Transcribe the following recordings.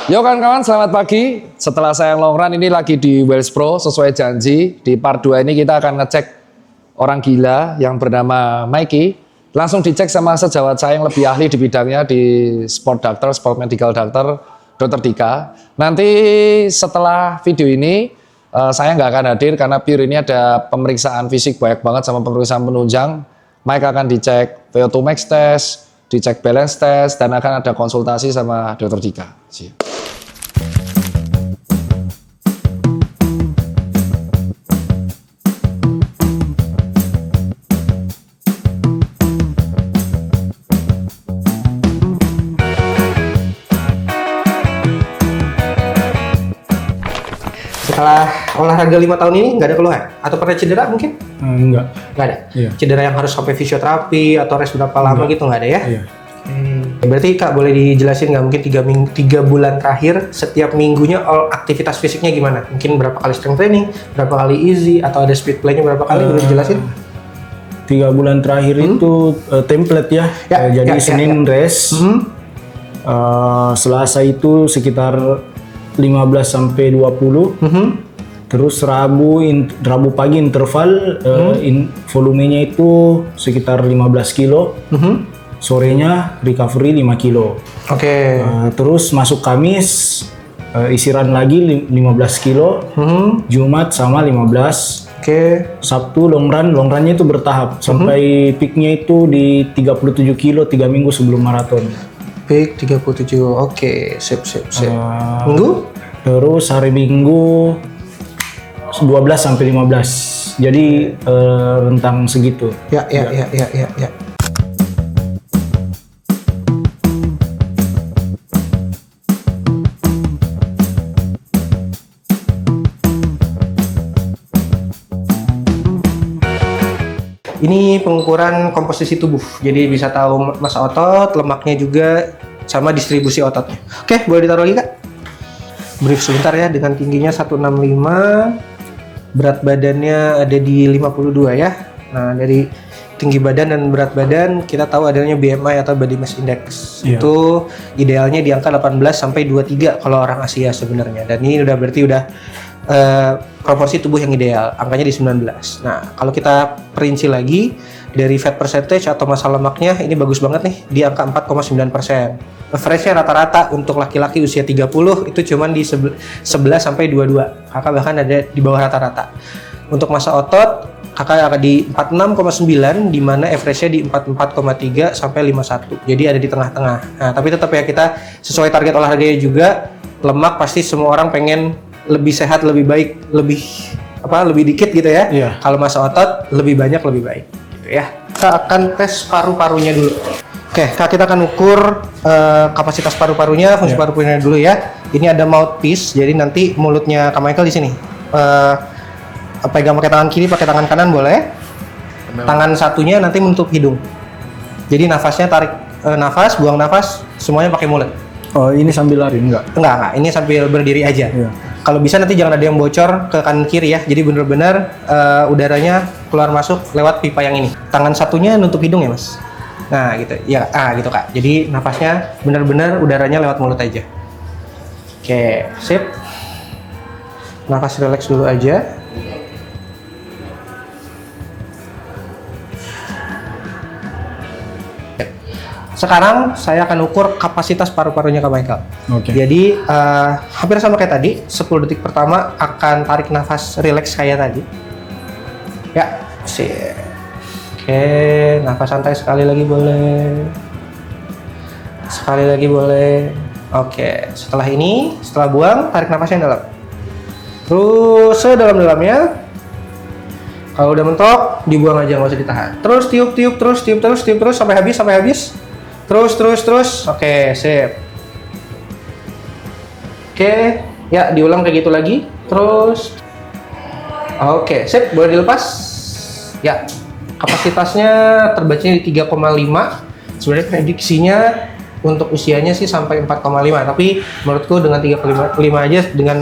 Yo kawan-kawan, selamat pagi. Setelah saya long run ini lagi di Wales Pro sesuai janji. Di part 2 ini kita akan ngecek orang gila yang bernama Mikey. Langsung dicek sama sejawat saya yang lebih ahli di bidangnya di sport doctor, sport medical doctor, Dr. Dika. Nanti setelah video ini saya nggak akan hadir karena pure ini ada pemeriksaan fisik banyak banget sama pemeriksaan penunjang. Mike akan dicek VO2 max test, dicek balance test, dan akan ada konsultasi sama Dr. Dika. Setelah olahraga 5 tahun ini nggak ada keluhan? Atau pernah cedera mungkin? Enggak. Nggak ada? Iya. Cedera yang harus sampai fisioterapi atau rest berapa lama gitu nggak ada ya? Iya. Berarti Kak boleh dijelasin nggak mungkin 3 bulan terakhir setiap minggunya aktivitas fisiknya gimana? Mungkin berapa kali strength training, berapa kali easy, atau ada speed play-nya berapa kali? Boleh dijelasin? 3 bulan terakhir itu template ya. Ya, Jadi ya, Senin rest. Selasa itu sekitar 15 sampai 20. Terus Rabu pagi interval volumenya itu sekitar 15 kilo. Sorenya recovery 5 kilo. Oke. Terus masuk Kamis istirahat lagi 15 kilo. Jumat sama 15. Oke. Sabtu long runnya itu bertahap sampai peaknya itu di 37 kilo 3 minggu sebelum maraton. Peak 37. Oke, sip. Minggu? Terus hari Minggu 12 sampai 15. Jadi rentang segitu. Ya. Ini pengukuran komposisi tubuh, jadi bisa tahu massa otot, lemaknya juga, sama distribusi ototnya. Oke, boleh ditaruh lagi Kak? Brief sebentar ya, dengan tingginya 165, berat badannya ada di 52 ya. Nah, dari tinggi badan dan berat badan, kita tahu adanya BMI atau Body Mass Index. Iya. Itu idealnya di angka 18 sampai 23 kalau orang Asia sebenarnya. Dan ini berarti udah proporsi tubuh yang ideal, angkanya di 19. Nah, kalau kita perinci lagi dari fat percentage atau massa lemaknya, ini bagus banget nih di angka 4,9%. Average-nya rata-rata untuk laki-laki usia 30 itu cuman di 11 sampai 22. Kakak bahkan ada di bawah rata-rata. Untuk massa otot, kakak ada di 46,9, di mana average-nya di 44,3 sampai 51. Jadi ada di tengah-tengah. Nah, tapi tetap ya kita sesuai target olahraganya juga, lemak pasti semua orang pengen lebih sehat, lebih baik, lebih dikit gitu ya. Iya. Kalau massa otot lebih banyak lebih baik gitu ya. Kita akan tes paru-parunya dulu. Oke, Kak, kita akan ukur kapasitas paru-parunya, fungsi paru-parunya dulu ya. Ini ada mouthpiece, jadi nanti mulutnya Kak Michael di sini. Pegang pakai tangan kiri, pakai tangan kanan boleh. Tangan satunya nanti menutup hidung. Jadi nafasnya tarik nafas, buang nafas, semuanya pakai mulut. Oh, ini sambil lari enggak? Enggak. Ini sambil berdiri aja. Iya. Kalau bisa nanti jangan ada yang bocor ke kanan kiri ya. Jadi benar-benar udaranya keluar masuk lewat pipa yang ini. Tangan satunya nutup hidung ya, Mas. Nah, gitu. Ya, gitu, Kak. Jadi nafasnya benar-benar udaranya lewat mulut aja. Oke, sip. Nafas relax dulu aja. Sekarang saya akan ukur kapasitas paru-parunya Kak Michael. Oke. Jadi hampir sama kayak tadi, 10 detik pertama akan tarik nafas relax kayak tadi. Ya, sip. Oke, nafas santai sekali lagi boleh. Sekali lagi boleh. Oke, setelah buang, tarik nafasnya yang dalam. Terus sedalam-dalamnya. Kalau udah mentok, dibuang aja, nggak usah ditahan. Terus tiup terus sampai habis. Terus. Oke, sip. Oke, ya diulang kayak gitu lagi. Terus. Oke, sip. Boleh dilepas. Ya, kapasitasnya terbacanya di 3,5. Sebenarnya prediksinya untuk usianya sih sampai 4,5. Tapi menurutku dengan 3,5 aja dengan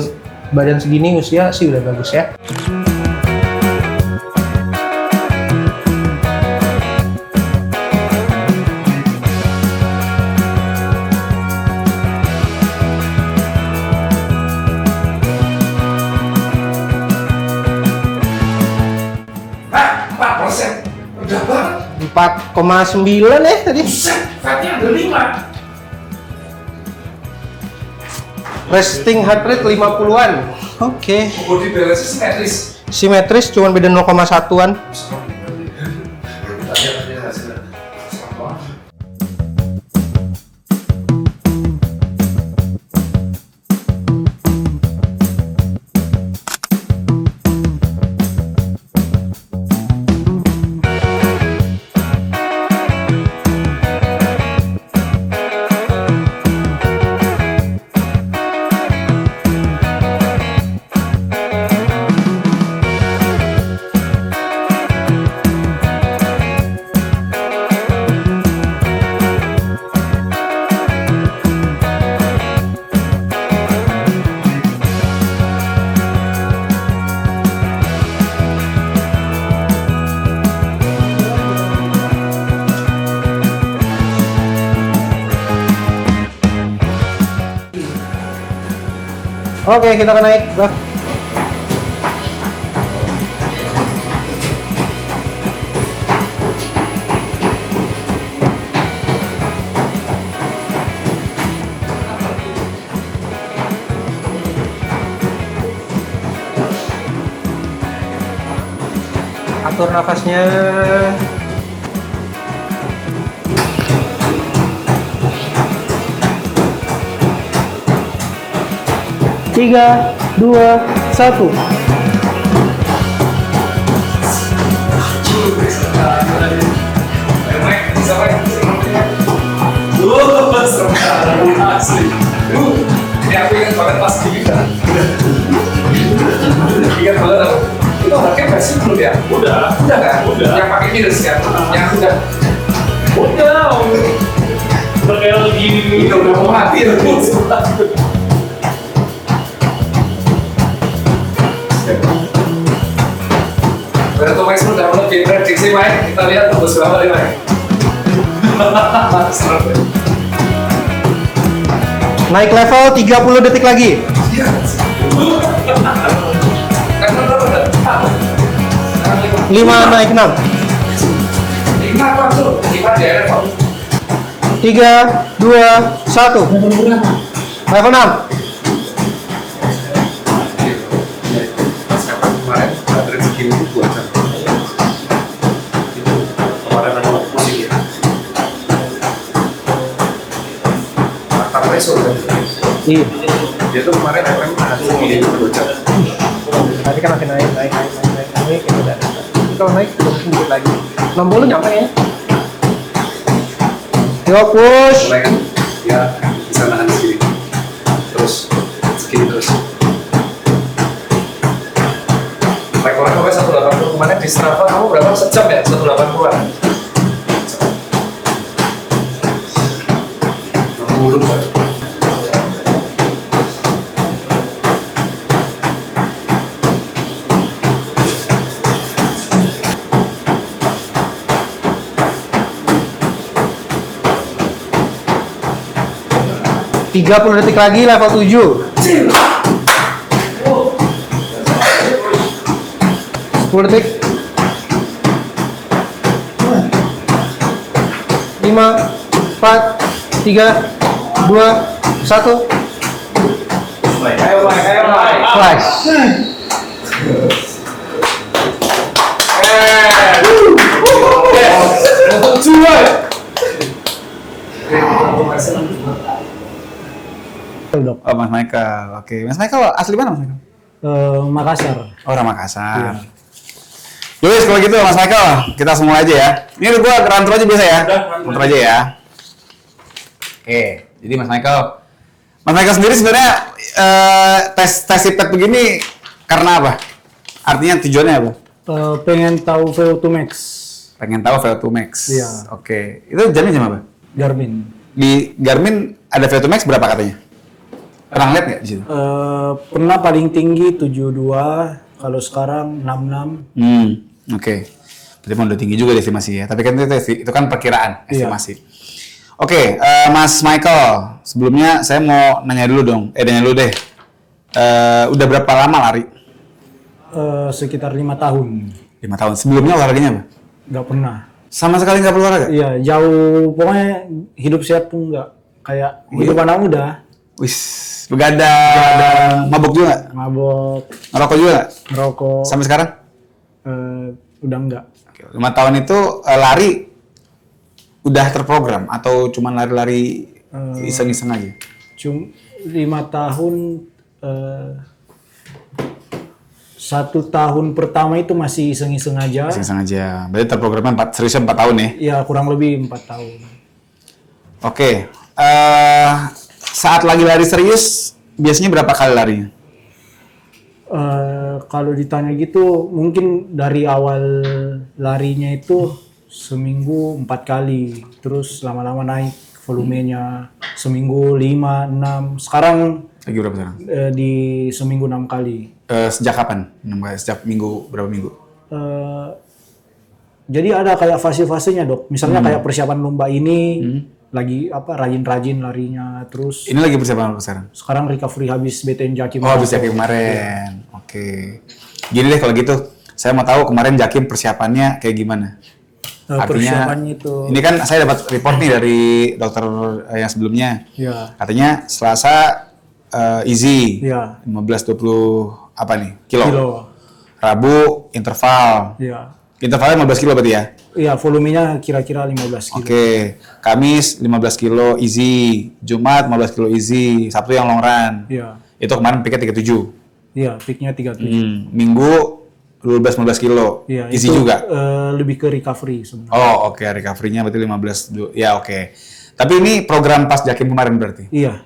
badan segini usia sih udah bagus ya. 4,9 ya tadi. Fatnya ada 5. Resting heart rate 50-an. Oke. Body balance simetris. Simetris cuman beda 0,1-an. Oke, kita akan naik, Bang. Atur nafasnya. Tiga, dua, satu. Ini aku ingat banget pas di kita. Ingat banget aku. Itu anaknya versi belum ya? Udah kan? Udah. Yang pakai minus kan? Yang udah. Udah kayak lagi. Udah mau mati ya. Berarti Max udah mulai prediksi Mike. Kita lihat tembus berapa nih Mike. Naik level 30 detik lagi. 5 naik 6. 3, 2, 1. Level 6. Kemarin baterai segini itu 2 jam. Itu kemarin ada pusing ya. Mata preso kan? Iya. Dia tuh kemarin FM segini itu 2 jam. Tapi kan makin naik itu udah. Kalau naik sedikit lagi. 60 nyampe ya. Yo push. Mulai kan? Ya bisa nahan segini. Terus segini terus. Rekor sampai 180 kemarin di Strava kamu berapa sejam ya? 180-an. 60 kan? Tiga 30 detik lagi level 7. 10 detik. 5, 4, 3, 2, 1. Ayo Mike. Flash. Untuk jual. Dok. Oh, Mas Michael. Oke. Mas Michael asli mana, Mas Michael? Makassar. Oh, orang Makassar. Yowes, kalau gitu Mas Michael, kita semua aja ya. Ini gua rantau aja biasa ya. Rantau aja ya. Oke, jadi Mas Michael sendiri sebenarnya tes sipet begini karena apa? Artinya tujuannya apa? Pengen tahu VO2 Max. Pengen tahu VO2 Max. Iya. Oke. Itu jamnya jam apa? Garmin. Di Garmin ada VO2 Max berapa katanya? Pernah lihat nggak di situ? Pernah paling tinggi 72, kalau sekarang 66. Oke. Berarti udah tinggi juga estimasi ya. Tapi kan itu kan perkiraan estimasi. Oke, Mas Michael, sebelumnya saya mau nanya dulu dong. Nanya dulu deh. Udah berapa lama lari? Sekitar 5 tahun. 5 tahun. Sebelumnya olahraganya apa? Nggak pernah. Sama sekali nggak perlu olahraga? Iya, jauh pokoknya hidup sehat pun enggak. Kayak hidup anak muda, Wis, begadang, mabuk juga nggak? mabok, Ngerokok juga nggak? ngerokok, Sampai sekarang? udah enggak. 5 tahun itu lari udah terprogram atau cuman lari-lari iseng-iseng aja? Cuma 5 tahun, 1 tahun pertama itu masih iseng-iseng aja. Iseng-iseng aja. Berarti terprogramnya seriusnya 4 tahun ya? Ya kurang lebih 4 tahun. Oke. Saat lagi lari serius, biasanya berapa kali larinya? Kalau ditanya gitu, mungkin dari awal larinya itu seminggu 4 kali, terus lama-lama naik volumenya, seminggu 5, 6. Sekarang Lagi berapa sekarang? di seminggu 6 kali. Sejak kapan? Sejak minggu, berapa minggu? Jadi ada kayak fase-fasenya dok. Misalnya kayak persiapan lomba ini, lagi rajin-rajin larinya, terus Ini lagi persiapan apa sekarang? sekarang recovery habis BTN Jakim. Oh, habis Jakim kemarin. Oke. Gini deh kalau gitu, saya mau tahu kemarin Jakim persiapannya kayak gimana? Persiapannya itu. Ini kan saya dapat report nih dari dokter yang sebelumnya. Ya, Katanya Selasa easy, ya, 15-20 apa nih? Kilo. kilo. Rabu interval. Ya, Intervalnya 15 kilo berarti ya? iya volumenya kira-kira 15 kilo. Oke. Kamis 15 kilo easy, Jumat 15 kilo easy, Sabtu yang long run. Iya, Itu kemarin peaknya 37. iya, peaknya 37. Minggu 12-15 kilo, Iya, easy itu, juga. lebih ke recovery sebenarnya. Oh oke, recovery-nya berarti 15. Ya oke. Tapi ini program pas Jakim kemarin berarti. Iya,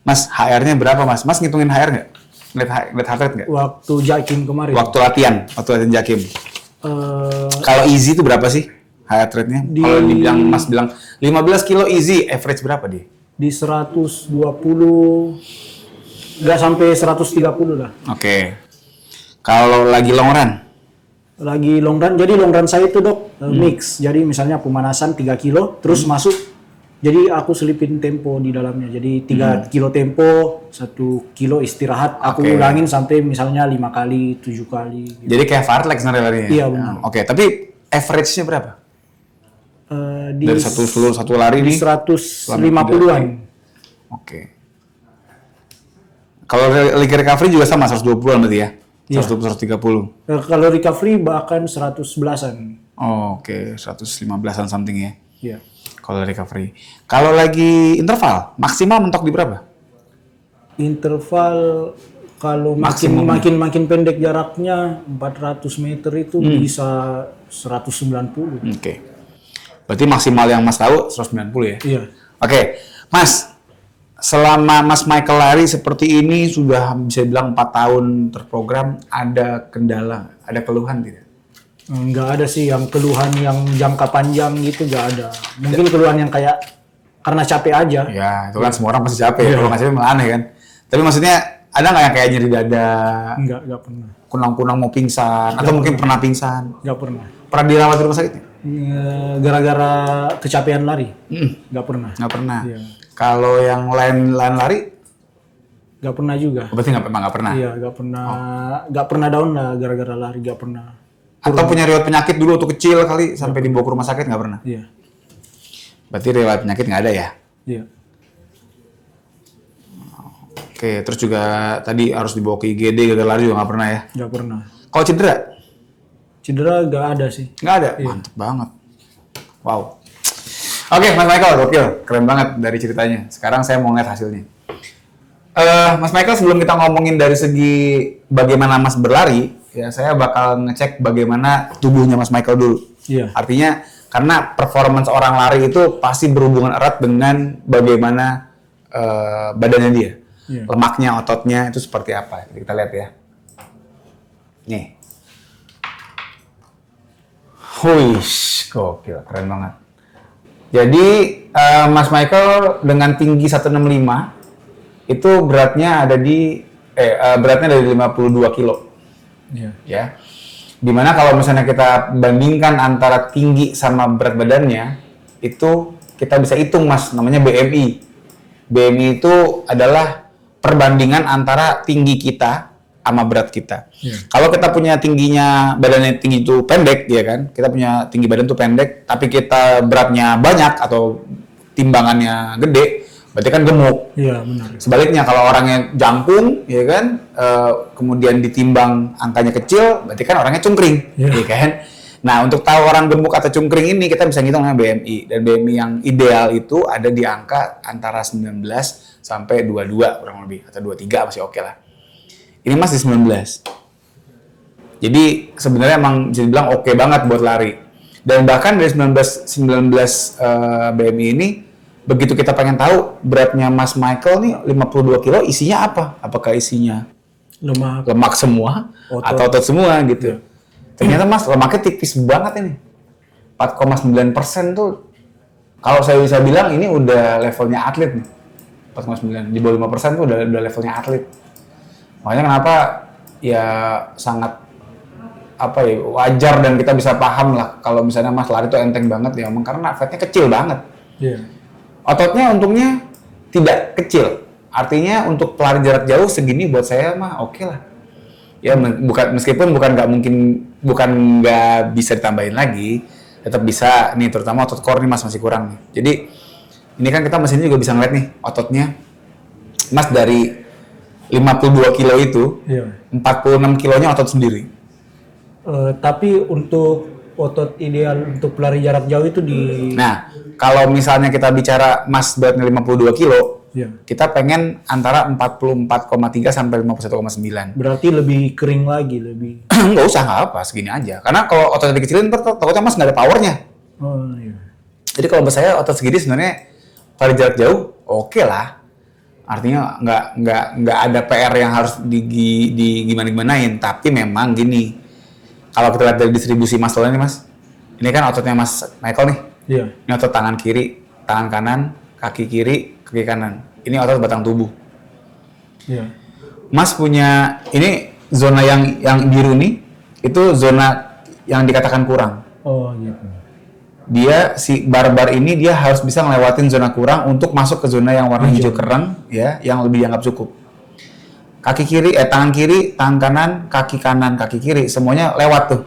Mas, HR-nya berapa mas? Mas ngitungin HR nggak? Ngeliat heart rate nggak? waktu Jakim kemarin. Waktu latihan Jakim. eh, Kalau easy itu berapa sih heart rate-nya? Kalau dibilang Mas bilang 15 kilo easy, average berapa dia? di 120, nggak sampai 130 lah. Oke. Kalau lagi long run? Lagi long run, jadi long run saya itu dok mix. Jadi misalnya pemanasan 3 kilo, terus masuk. Jadi aku selipin tempo di dalamnya. Jadi 3 kilo tempo, 1 kilo istirahat. Aku Oke. ulangin sampai misalnya 5 kali, 7 kali. Gitu. Jadi kayak fartlek sebenarnya larinya? Iya, benar. Oke, tapi average-nya berapa? Di Dari satu lari di nih? 150-an. Oke. Kalau lagi recovery juga sama 120-an berarti ya? Iya. 120, 130. Kalau recovery bahkan 111-an. Oh, oke, 115-an something ya. Iya. Kalau recovery. Kalau lagi interval, maksimal mentok di berapa? Interval kalau makin pendek jaraknya 400 meter itu bisa 190. Oke. Berarti maksimal yang Mas tahu 190 ya? Iya. Oke, Mas. Selama Mas Michael lari seperti ini sudah bisa bilang 4 tahun terprogram, ada kendala, ada keluhan tidak? Nggak ada sih yang keluhan yang jangka panjang gitu, nggak ada. Mungkin keluhan yang kayak karena capek aja. Ya, itu kan semua orang pasti capek. Kalau nggak capek malah aneh kan. Tapi maksudnya ada nggak yang kayak nyeri dada, Nggak pernah. kunang-kunang mau pingsan, atau mungkin pernah pingsan? Nggak pernah. Pernah dirawat di rumah sakit? Gara-gara kecapean lari? Nggak pernah. Nggak pernah. Iya. Kalau yang lain lari, Nggak pernah juga. berarti nggak pernah. Iya, nggak pernah down lah gara-gara lari, nggak pernah. Atau punya riwayat penyakit dulu waktu kecil kali sampai dibawa ke rumah sakit nggak pernah. Iya, Berarti riwayat penyakit nggak ada ya? iya. Oke, terus juga tadi harus dibawa ke IGD gara-gara lari juga nggak pernah ya? Nggak pernah. Kalau cedera? Cedera nggak ada sih. Nggak ada? Mantep banget. Wow. Oke, Mas Michael, gokil. Keren banget dari ceritanya. Sekarang saya mau ngeliat hasilnya. Mas Michael, sebelum kita ngomongin dari segi bagaimana Mas berlari, ya saya bakal ngecek bagaimana tubuhnya Mas Michael dulu. Iya. Artinya, karena performance orang lari itu pasti berhubungan erat dengan bagaimana badannya dia. Iya. Lemaknya, ototnya itu seperti apa. Kita lihat ya. Nih. Huish, gokil, keren banget. Jadi Mas Michael dengan tinggi 165 itu beratnya ada di beratnya dari 52 kilo. Iya. Ya. Dimana kalau misalnya kita bandingkan antara tinggi sama berat badannya, itu kita bisa hitung Mas, namanya BMI. BMI itu adalah perbandingan antara tinggi kita sama berat kita. Kalau kita punya tingginya, badannya tinggi itu pendek, ya kan? Kita punya tinggi badan tuh pendek, tapi kita beratnya banyak atau timbangannya gede, berarti kan gemuk. Iya, benar. Sebaliknya kalau orangnya jangkung, ya kan, kemudian ditimbang angkanya kecil, berarti kan orangnya cungkring, ya kan? Nah, untuk tahu orang gemuk atau cungkring ini kita bisa ngitung namanya BMI, dan BMI yang ideal itu ada di angka antara 19 sampai 22 kurang lebih, atau 23 masih oke lah. Ini Mas di 19. Jadi sebenarnya emang bisa dibilang oke banget buat lari. Dan bahkan dari 19 BMI ini, begitu kita pengen tahu beratnya Mas Michael nih 52 kilo, isinya apa? Apakah isinya lemak semua atau otot semua gitu? Ternyata Mas lemaknya tipis banget ini. 4,9% tuh kalau saya bisa bilang ini udah levelnya atlet nih. 4,9 di bawah 5% tuh udah levelnya atlet. Makanya kenapa ya sangat wajar dan kita bisa paham lah kalau misalnya Mas lari tuh enteng banget ya, emang karena fatnya kecil banget. Ototnya untungnya tidak kecil. Artinya untuk pelari jarak jauh segini buat saya mah oke lah. Ya meskipun bukan nggak bisa ditambahin lagi, tetap bisa nih, terutama otot core nih Mas masih kurang nih. Jadi ini kan kita mesinnya juga bisa ngeliat nih ototnya Mas dari 52 kilo itu 46 kilonya otot sendiri. Tapi untuk otot ideal untuk pelari jarak jauh itu Nah, kalau misalnya kita bicara Mas beratnya 52 kilo, kita pengen antara 44,3 sampai 51,9. Berarti lebih kering lagi, lebih. Nggak usah, nggak apa, segini aja. Karena kalau ototnya dikecilin, takutnya Mas nggak ada powernya. Jadi kalau menurut saya otot segini sebenarnya pelari jarak jauh oke lah. Artinya nggak ada PR yang harus gimanain. Tapi memang gini, kalau kita lihat dari distribusi muscle-nya nih Mas, ini kan ototnya Mas Michael nih. Ini otot tangan kiri, tangan kanan, kaki kiri, kaki kanan. Ini otot batang tubuh. Mas punya ini zona yang biru nih, itu zona yang dikatakan kurang. Oh gitu. Dia si barbar ini dia harus bisa ngelewatin zona kurang untuk masuk ke zona yang warna hijau kerang ya, yang lebih dianggap cukup. Kaki kiri, tangan kiri, tangan kanan, kaki kiri, semuanya lewat tuh.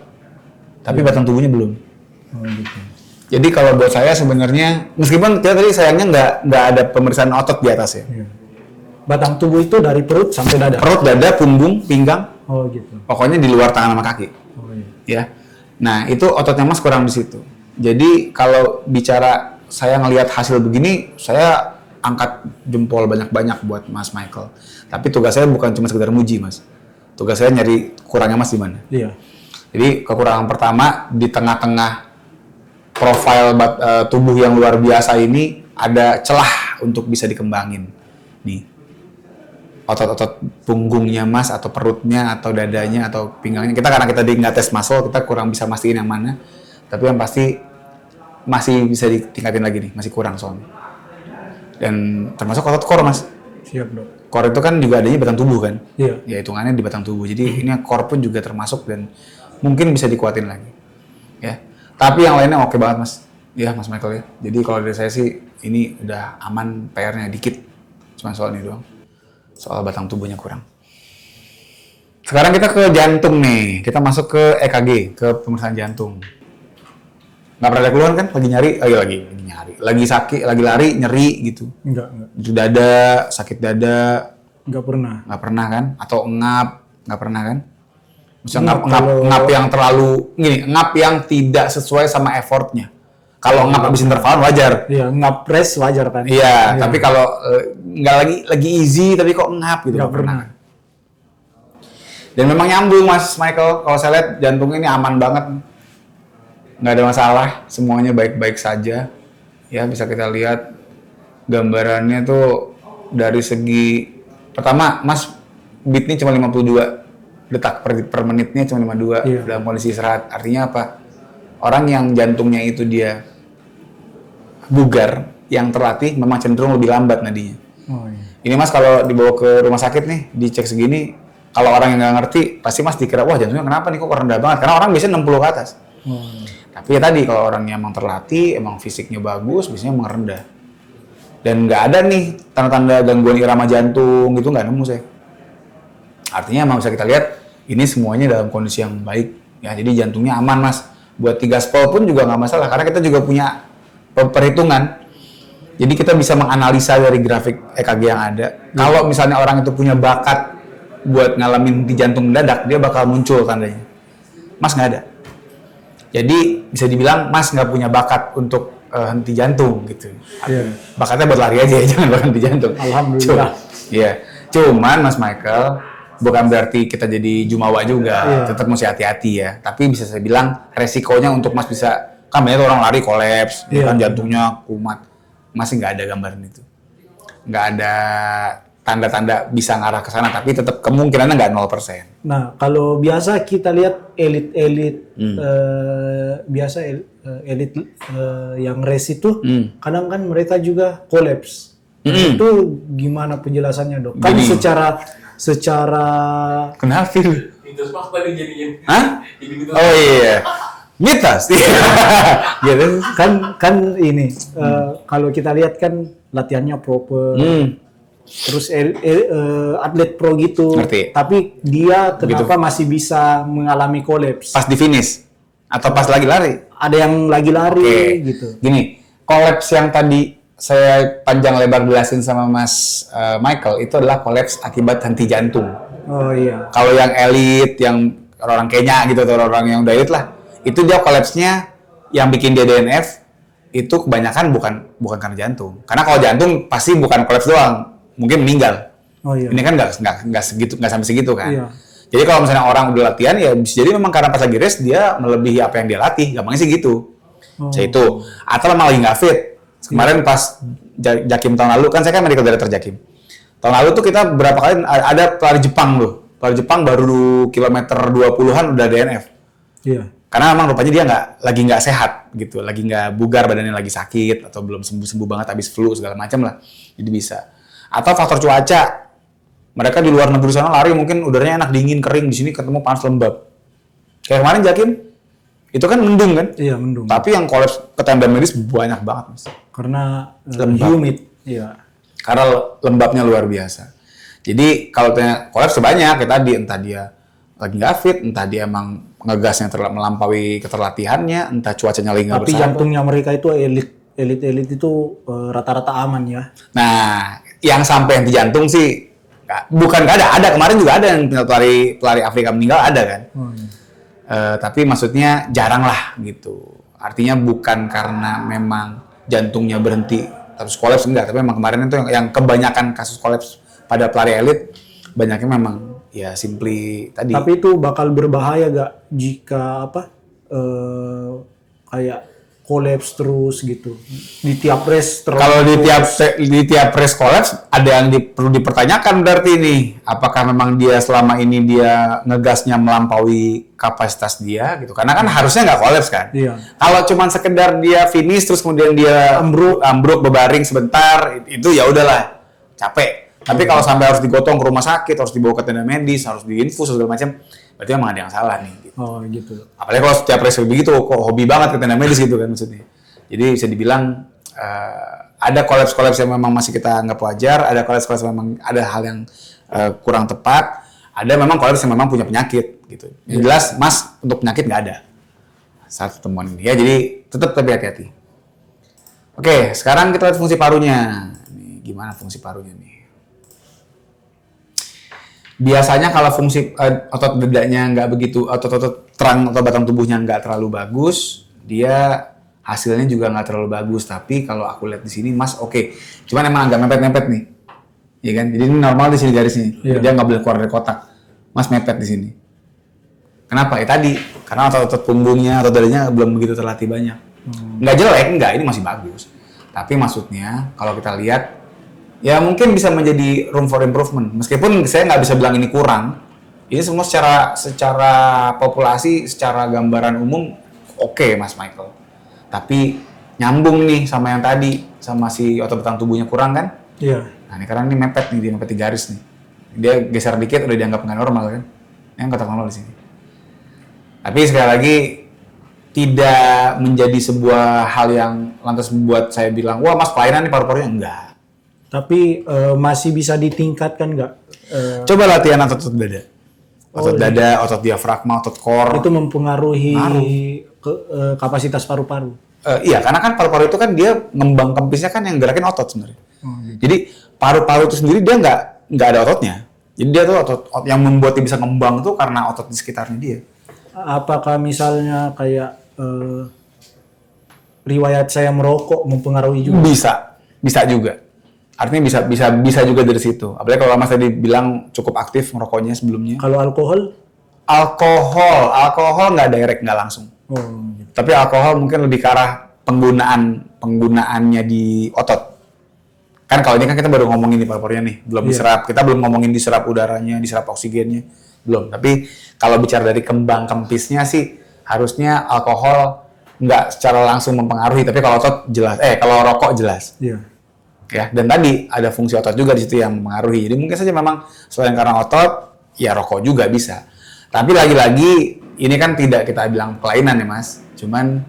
Tapi batang tubuhnya belum. Oh gitu. Jadi kalau buat saya sebenarnya, meskipun kita tadi sayangnya nggak ada pemeriksaan otot di atas ya. Batang tubuh itu dari perut sampai dada. Perut, dada, punggung, pinggang. Oh gitu. Pokoknya di luar tangan sama kaki. Oh iya. Ya. Nah, itu ototnya Mas kurang di situ. Jadi kalau bicara saya ngelihat hasil begini, saya angkat jempol banyak-banyak buat Mas Michael. Tapi tugas saya bukan cuma sekedar muji, Mas. Tugas saya nyari kurangnya Mas di mana. Iya. Jadi kekurangan pertama di tengah-tengah profil tubuh yang luar biasa ini ada celah untuk bisa dikembangin. Nih. Otot-otot punggungnya Mas atau perutnya atau dadanya atau pinggangnya. Karena kita nggak tes muscle, kita kurang bisa mastiin yang mana. Tapi yang pasti masih bisa ditingkatin lagi nih, masih kurang soalnya. Dan termasuk otot core Mas. Siap Dok. Core itu kan juga adanya di batang tubuh kan? Iya. Ya hitungannya di batang tubuh. Jadi ini core pun juga termasuk dan mungkin bisa dikuatin lagi. Ya. Tapi yang lainnya oke banget Mas. Ya Mas Michael ya. Jadi kalau dari saya sih ini udah aman, PR-nya dikit. Cuma soal ini doang. Soal batang tubuhnya kurang. Sekarang kita ke jantung nih. Kita masuk ke EKG, ke pemeriksaan jantung. Nggak pernah ada keluhan kan? Lagi nyari, lagi nyari. Lagi sakit, lagi lari, nyeri gitu. Enggak. Dada, sakit dada. Enggak pernah. Nggak pernah kan? Atau ngap, nggak pernah kan? Maksudnya Kalau- ngap yang terlalu, ngap yang tidak sesuai sama effortnya. Kalau ngap abis intervalan wajar. Iya, ngapres wajar kan? Iya, tapi kalau nggak lagi easy tapi kok ngap gitu. Nggak pernah. Dan memang nyambung Mas Michael, kalau saya lihat jantungnya ini aman banget. Nggak ada masalah, semuanya baik-baik saja. Ya, bisa kita lihat gambarannya tuh dari segi, pertama Mas beatnya cuma 52 detak per menitnya cuma 52 dalam kondisi istirahat. Artinya apa? Orang yang jantungnya itu dia bugar, yang terlatih memang cenderung lebih lambat nadinya. Oh, iya. Ini Mas kalau dibawa ke rumah sakit nih, dicek segini, kalau orang yang nggak ngerti, pasti Mas dikira, wah jantungnya kenapa nih kok rendah banget? Karena orang biasanya 60 ke atas. Tapi ya tadi, kalau orangnya emang terlatih, emang fisiknya bagus, biasanya emang rendah. Dan nggak ada nih tanda-tanda gangguan irama jantung gitu, nggak nemu saya. Artinya emang bisa kita lihat ini semuanya dalam kondisi yang baik ya. Jadi jantungnya aman Mas. Buat 3 spol pun juga nggak masalah karena kita juga punya perhitungan. Jadi kita bisa menganalisa dari grafik EKG yang ada. Kalau misalnya orang itu punya bakat buat ngalamin henti jantung mendadak, dia bakal muncul tandanya. Mas nggak ada. Jadi bisa dibilang Mas nggak punya bakat untuk henti jantung gitu. Bakatnya buat lari aja, jangan buat henti jantung. Alhamdulillah. Iya. Cuman Mas Michael, bukan berarti kita jadi jumawa juga. Tetap mesti hati-hati ya. Tapi bisa saya bilang resikonya untuk Mas bisa, kan banyak orang lari kolaps, ya kan jantungnya kumat. Masih nggak ada gambaran itu. Nggak ada tanda-tanda bisa ngarah ke sana, tapi tetap kemungkinannya nggak 0%. Nah, kalau biasa kita lihat elit-elit elit yang race itu kadang kan mereka juga kolaps. Itu gimana penjelasannya, Dok? Kan Gini. secara Kenapa? Itu semua paling jadiin. Hah? Jadi gitu. Oh iya. Mitos. Gitu. kan ini kalau kita lihat kan latihannya proper. Terus atlet pro gitu. Ngerti. Tapi dia kenapa masih bisa mengalami kolaps? Pas di finish atau pas lagi lari? Ada yang lagi lari gitu. Gini, kolaps yang tadi saya panjang lebar jelasin sama Mas Michael itu adalah kolaps akibat henti jantung. Oh iya. Kalau yang elit, yang orang Kenya gitu atau orang yang udah elit lah, itu dia kolapsnya yang bikin dia DNF itu kebanyakan bukan karena jantung. Karena kalau jantung pasti bukan kolaps doang, mungkin meninggal. Oh iya. Ini kan nggak segitu, nggak sampai segitu kan. Iya. Jadi kalau misalnya orang udah latihan ya bisa jadi memang karena pas lagi race dia melebihi apa yang dia latih, gampangnya sih gitu. Itu atau memang lagi nggak fit. Kemarin pas Jakim tahun lalu kan saya kan medical director Jakim. Tahun lalu tuh kita berapa kali ada pelari Jepang loh. Pelari Jepang baru kilometer 20-an udah DNF. Iya. Karena memang rupanya dia lagi nggak sehat gitu, lagi nggak bugar, badannya lagi sakit atau belum sembuh banget habis flu segala macam lah. Jadi bisa. Atau faktor cuaca. Mereka di luar negeri sana lari mungkin udaranya enak dingin kering, di sini ketemu panas lembab. Kayak kemarin Jakim itu kan mendung kan? Iya, mendung. Tapi yang kolaps ke tenda medis banyak banget Mas. Karena Lembab. humid. Iya. Karena lembabnya luar biasa. Jadi kalau tanya kolaps sebanyak kayak tadi, entah dia lagi nggak fit, entah dia emang ngegasnya melampaui keterlatihannya, entah cuacanya lagi nggak Tapi bersahabat. jantungnya mereka itu elit itu rata-rata aman ya. Nah, yang sampai henti jantung sih bukan nggak ada kemarin juga ada yang pelari Afrika meninggal ada kan. Tapi maksudnya jarang lah gitu. Artinya bukan karena memang jantungnya berhenti terus kolaps enggak, tapi memang kemarin itu yang kebanyakan kasus kolaps pada pelari elit banyaknya memang ya simply tadi. Tapi itu bakal berbahaya gak jika kayak kolaps terus gitu di tiap race terus. Kalau di tiap race kolaps ada yang perlu dipertanyakan berarti nih, apakah memang dia selama ini dia ngegasnya melampaui kapasitas dia gitu, karena kan harusnya nggak kolaps kan. Iya. Kalau cuman sekedar dia finish terus kemudian dia ambruk berbaring sebentar, itu ya udahlah capek. Tapi kalau sampai harus digotong ke rumah sakit, harus dibawa ke tenda medis, harus diinfus segala macam, berarti memang ada yang salah nih. Gitu. Oh gitu. Apalagi kalau setiap race begitu, kok hobi banget ke tenda medis gitu kan maksudnya. Jadi bisa dibilang ada kolaps-kolaps yang memang masih kita anggap wajar, ada kolaps-kolaps yang memang ada hal yang kurang tepat, ada memang kolaps yang memang punya penyakit gitu. Yang jelas, Mas, untuk penyakit nggak ada saat pertemuan ini ya, jadi tetap hati-hati. Oke, sekarang kita lihat fungsi parunya. Nih, gimana fungsi parunya nih? Biasanya kalau fungsi otot dadanya nggak begitu, otot terang atau batang tubuhnya nggak terlalu bagus, dia hasilnya juga nggak terlalu bagus. Tapi kalau aku lihat di sini, Mas, oke. Cuman emang agak mepet-mepet nih, ya kan? Jadi ini normal di sini garisnya, dia nggak boleh keluar dari kotak. Mas mepet di sini. Kenapa? Ya tadi, karena otot punggungnya, otot dadanya belum begitu terlatih banyak. Nggak jelek, nggak, ini masih bagus. Tapi maksudnya kalau kita lihat, ya mungkin bisa menjadi room for improvement. Meskipun saya nggak bisa bilang ini kurang. Ini semua secara populasi, secara gambaran umum oke, Mas Michael. Tapi nyambung nih sama yang tadi, sama si otot batang tubuhnya kurang kan? Iya. Nah ini karena ini mepet nih, dia mepet di garis nih. Dia geser dikit udah dianggap nggak normal kan? Ini kotak normal di sini. Tapi sekali lagi tidak menjadi sebuah hal yang lantas membuat saya bilang, wah Mas kelainan nih paru-parunya, enggak. Tapi masih bisa ditingkatkan nggak Coba latihan otot dada. Otot dada, otot diafragma, otot core. Itu mempengaruhi kapasitas paru-paru. Iya, karena kan paru-paru itu kan dia ngembang kempisnya kan yang gerakin otot sebenarnya. Jadi paru-paru itu sendiri dia nggak ada ototnya. Jadi dia tuh otot yang membuat dia bisa ngembang tuh karena otot di sekitarnya dia. Apakah misalnya kayak riwayat saya merokok mempengaruhi juga? Bisa juga. Artinya bisa juga dari situ. Apalagi kalau Mas tadi bilang cukup aktif merokoknya sebelumnya. Kalau alkohol? Alkohol nggak direct, nggak langsung. Gitu. Tapi alkohol mungkin lebih ke arah penggunaannya di otot. Kan kalau ini kan kita baru ngomongin di paru-parunya nih, belum diserap. Kita belum ngomongin diserap udaranya, diserap oksigennya, belum. Tapi kalau bicara dari kembang kempisnya sih harusnya alkohol nggak secara langsung mempengaruhi. Tapi kalau otot jelas. Kalau rokok jelas. Iya. Ya, dan tadi ada fungsi otot juga di situ yang mempengaruhi. Jadi mungkin saja memang selain karena otot, ya rokok juga bisa. Tapi lagi-lagi ini kan tidak kita bilang kelainan ya Mas. Cuman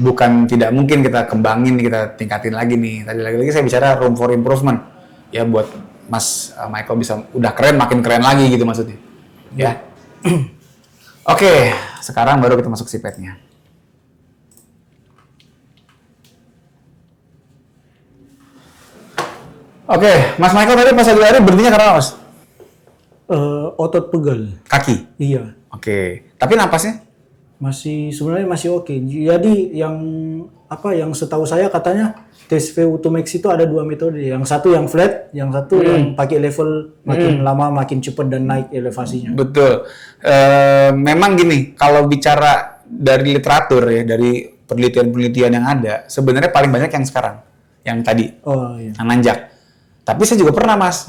bukan tidak mungkin kita kembangin, kita tingkatin lagi nih. Tadi lagi-lagi saya bicara room for improvement. Ya buat Mas Michael bisa udah keren, makin keren lagi gitu maksudnya. Ya. Oke, sekarang baru kita masuk sipetnya. Oke, Mas Michael tadi pas lagi lari berhentinya karena apa, Mas? Otot pegal. Kaki? Iya. Oke, tapi napasnya? Sebenarnya masih oke. Jadi yang setahu saya katanya tes VO2 max itu ada 2 metode. Yang satu yang flat, yang satu yang pakai level makin lama makin cepat dan naik elevasinya. Betul. Memang gini, kalau bicara dari literatur ya, dari penelitian-penelitian yang ada, sebenarnya paling banyak yang sekarang, yang tadi, yang nanjak. Tapi saya juga pernah Mas,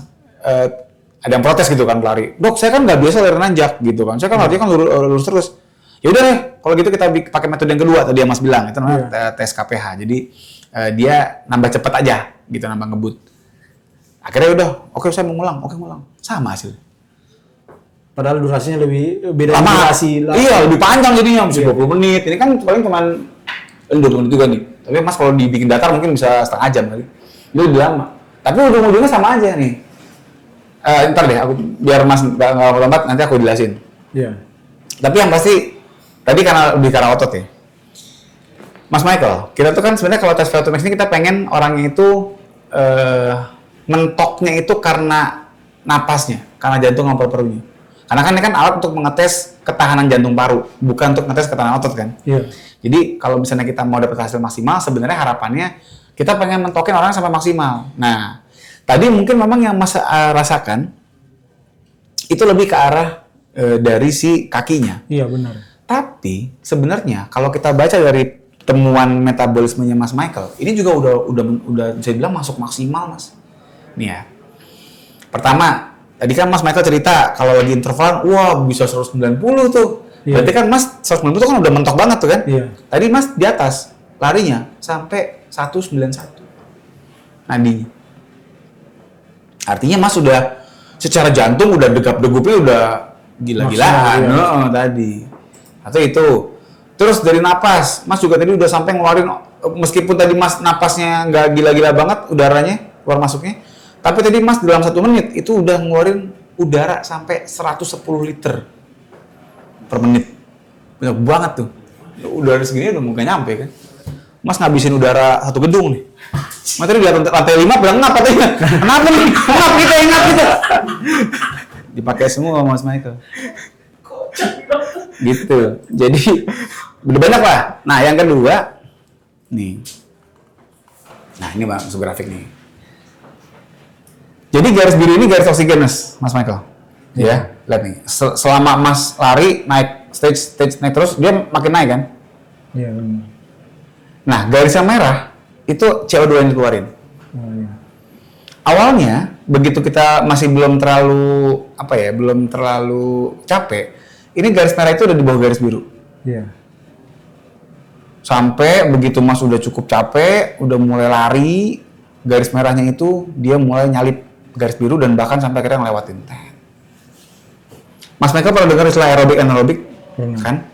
ada yang protes gitu kan pelari. Dok, saya kan nggak biasa lari nanjak gitu kan. Saya kan lari kan lurus terus. Ya udah deh, kalau gitu kita pakai metode yang kedua tadi yang Mas bilang, itu namanya tes KPH. Jadi dia nambah cepet aja gitu, nambah ngebut. Akhirnya udah, oke saya mau ngulang, sama hasilnya. Padahal durasinya lebih beda Lama. durasi. Iya, lebih panjang jadinya, bisa 20 menit. Ini kan paling cuman 20 menit juga nih. Tapi Mas kalau dibikin datar mungkin bisa setengah jam kali. Itu lebih lama. Tapi ujung-ujungnya sama aja nih. Ntar deh, biar Mas nggak lompat, nanti aku jelasin. Iya. Tapi yang pasti, tadi karena lebih karena otot ya. Mas Michael, kita tuh kan sebenarnya kalau tes VO2 max ini kita pengen orangnya itu mentoknya itu karena napasnya, karena jantung sama paru-parunya. Karena kan ini kan alat untuk mengetes ketahanan jantung paru, bukan untuk mengetes ketahanan otot kan. Iya. Jadi kalau misalnya kita mau dapat hasil maksimal, sebenarnya harapannya kita pengen mentokin orang sampai maksimal. Nah, tadi mungkin memang yang Mas rasakan itu lebih ke arah dari si kakinya. Iya benar. Tapi sebenarnya kalau kita baca dari temuan metabolismenya Mas Michael, ini juga udah saya bilang masuk maksimal Mas. Nih ya. Pertama, tadi kan Mas Michael cerita kalau lagi interval, wah bisa 190 tuh. Iya. Berarti kan Mas 190 tuh kan udah mentok banget tuh kan? Iya. Tadi Mas di atas larinya sampai 191 nadinya. Artinya Mas udah secara jantung udah degap-degupnya udah gila-gilaan tadi. Atau itu. Terus dari napas, Mas juga tadi udah sampai ngeluarin, meskipun tadi Mas napasnya nggak gila-gila banget udaranya keluar masuknya, tapi tadi Mas dalam 1 menit itu udah ngeluarin udara sampai 110 liter per menit. Banyak banget tuh. Udara segini udah nggak nyampe kan. Mas ngabisin udara 1 gedung nih. Mas tadi di lantai 5 bilang ngap katanya. Kenapa nih? Ngap kita. Dipakai semua Mas Michael. Gitu. Jadi udah banyak lah. Nah, yang kedua nih. Nah, ini masuk grafik nih. Jadi garis biru ini garis oksigen Mas Michael. Ya, lihat nih. Selama Mas lari naik stage naik terus, dia makin naik kan? Iya benar. Nah, garis yang merah itu CO2 yang dikeluarin. Iya. Awalnya begitu kita masih belum terlalu capek, ini garis merah itu udah di bawah garis biru. Iya. Sampai begitu Mas udah cukup capek, udah mulai lari, garis merahnya itu dia mulai nyalip garis biru dan bahkan sampai akhirnya ngelewatin. Mas Michael pernah dengar istilah aerobik anaerobik? Kan?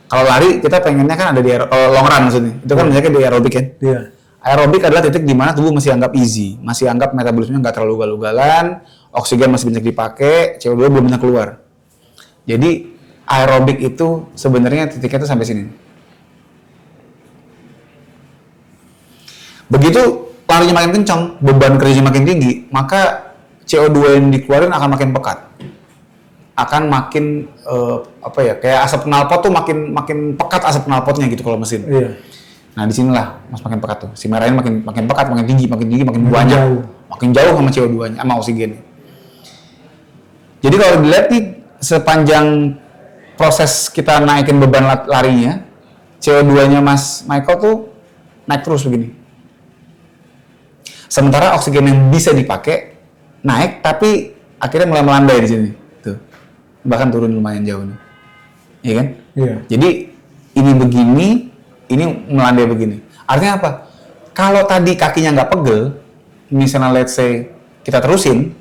Kalau lari kita pengennya kan ada di long run maksudnya. Itu kan biasanya di aerobik kan? Iya. Aerobik adalah titik di mana tubuh masih anggap easy, masih anggap metabolismenya nggak terlalu ugal-ugalan, oksigen masih banyak dipakai, CO2 belum banyak keluar. Jadi aerobik itu sebenarnya titiknya itu sampai sini. Begitu larinya makin kencang, beban kerjanya makin tinggi, maka CO2 yang dikeluarin akan makin pekat. Akan makin kayak asap knalpot tuh makin pekat asap knalpotnya gitu kalau mesin. Iya. Nah, disinilah Mas makin pekat tuh. Si merahnya makin pekat, makin tinggi, makin banyak. jauh. Makin jauh sama CO2-nya, sama oksigennya. Jadi kalau dilihat nih sepanjang proses kita naikin beban larinya, CO2-nya Mas Michael tuh naik terus begini. Sementara oksigen yang bisa dipakai naik, tapi akhirnya mulai melandai di sini. Tuh. Bahkan turun lumayan jauh nih. Iya kan? Iya. Jadi ini begini, ini melandai begini. Artinya apa? Kalau tadi kakinya nggak pegel, misalnya let's say kita terusin,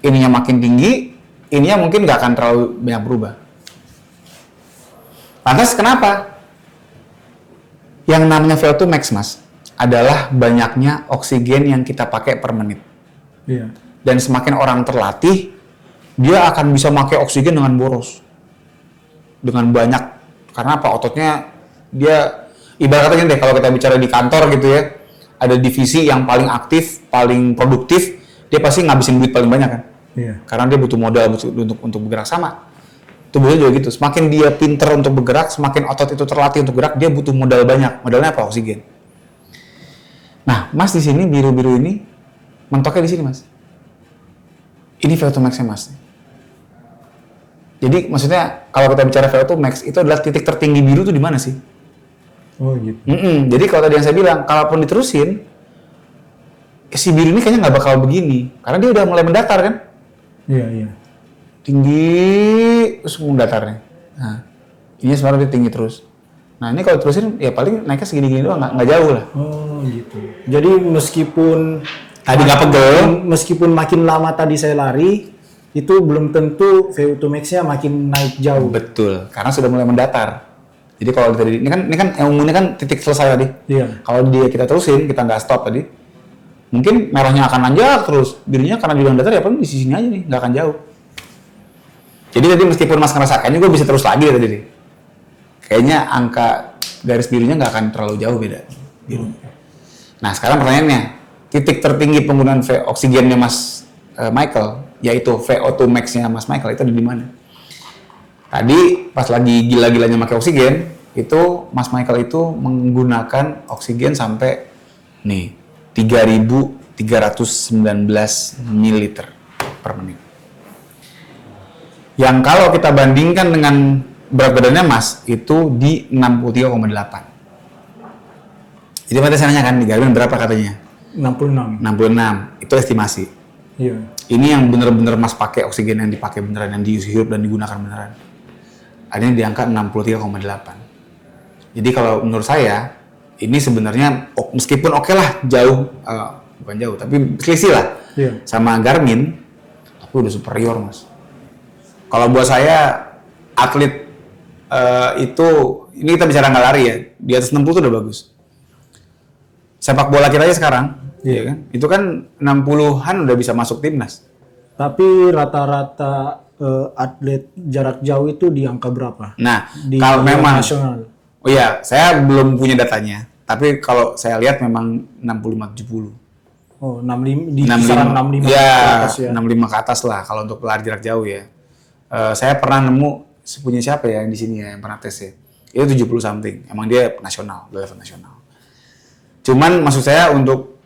ininya makin tinggi, ininya mungkin nggak akan terlalu banyak berubah. Lantas kenapa? Yang namanya VO2 max, Mas, adalah banyaknya oksigen yang kita pakai per menit. Iya. Dan semakin orang terlatih, dia akan bisa pakai oksigen dengan boros. Dengan banyak. Karena apa? Ototnya, dia, ibarat katanya deh, kalau kita bicara di kantor gitu ya, ada divisi yang paling aktif, paling produktif, dia pasti ngabisin duit paling banyak kan? Iya. Karena dia butuh modal untuk bergerak sama. Tubuhnya juga gitu. Semakin dia pinter untuk bergerak, semakin otot itu terlatih untuk gerak, dia butuh modal banyak. Modalnya apa? Oksigen. Nah, Mas di sini biru-biru ini mentoknya di sini, Mas. Ini VO2 max-nya, Mas. Jadi maksudnya kalau kita bicara VO2 max itu adalah titik tertinggi biru itu di mana sih? Oh gitu. Jadi kalau tadi yang saya bilang, kalaupun diterusin, si biru ini kayaknya nggak bakal begini, karena dia udah mulai mendatar kan? Iya, iya. Tinggi terus mendatarnya. Nah, ini sebenarnya dia tinggi terus. Nah ini kalau terusin ya paling naiknya segini-gini doang, nggak jauh lah. Oh gitu. Jadi meskipun Tadi nggak pegel. meskipun makin lama tadi saya lari, itu belum tentu VO2 max-nya makin naik jauh. Betul, karena sudah mulai mendatar. Jadi kalau tadi ini kan yang umumnya kan titik selesai tadi. Iya. Kalau dia kita terusin, kita nggak stop tadi, mungkin merahnya akan nanjak terus, birunya karena dia mendatar ya paling di sini aja nih, nggak akan jauh. Jadi tadi meskipun Mas ngerasakan juga bisa terus lagi tadi nih. Kayaknya angka garis birunya nggak akan terlalu jauh beda. Biru. Nah sekarang pertanyaannya, titik tertinggi penggunaan oksigennya Mas Michael, yaitu VO2 max-nya Mas Michael itu ada di mana? Tadi pas lagi gila-gilanya pakai oksigen, itu Mas Michael itu menggunakan oksigen sampai nih 3.319 ml per menit. Yang kalau kita bandingkan dengan berat badannya Mas itu di 63,8. Jadi tadi saya nanya kan di Garmin berapa katanya? 66. 66. Itu estimasi. Iya. Ini yang bener-bener Mas pakai oksigen yang dipakai beneran, yang dihirup dan digunakan beneran. Adanya di angka 63,8. Jadi kalau menurut saya ini sebenarnya meskipun oke lah jauh, bukan jauh tapi selisih lah sama Garmin, tapi udah superior Mas. Kalau buat saya atlet itu, ini kita bicara nggak lari ya, di atas 60 itu udah bagus. Sepak bola kita aja sekarang, ya kan? Itu kan 60-an udah bisa masuk timnas. Tapi rata-rata atlet jarak jauh itu di angka berapa? Nah, Di kalau memang nasional. Oh iya, saya belum punya datanya. Tapi kalau saya lihat memang 65-70. Oh, 65 di kisaran 65 ya, ke atas ya. 65 ke atas lah kalau untuk lari jarak jauh ya. Saya pernah nemu punya siapa ya yang di sini ya yang pernah tes ya. Itu 70 something. Emang dia nasional, level nasional. Cuman maksud saya untuk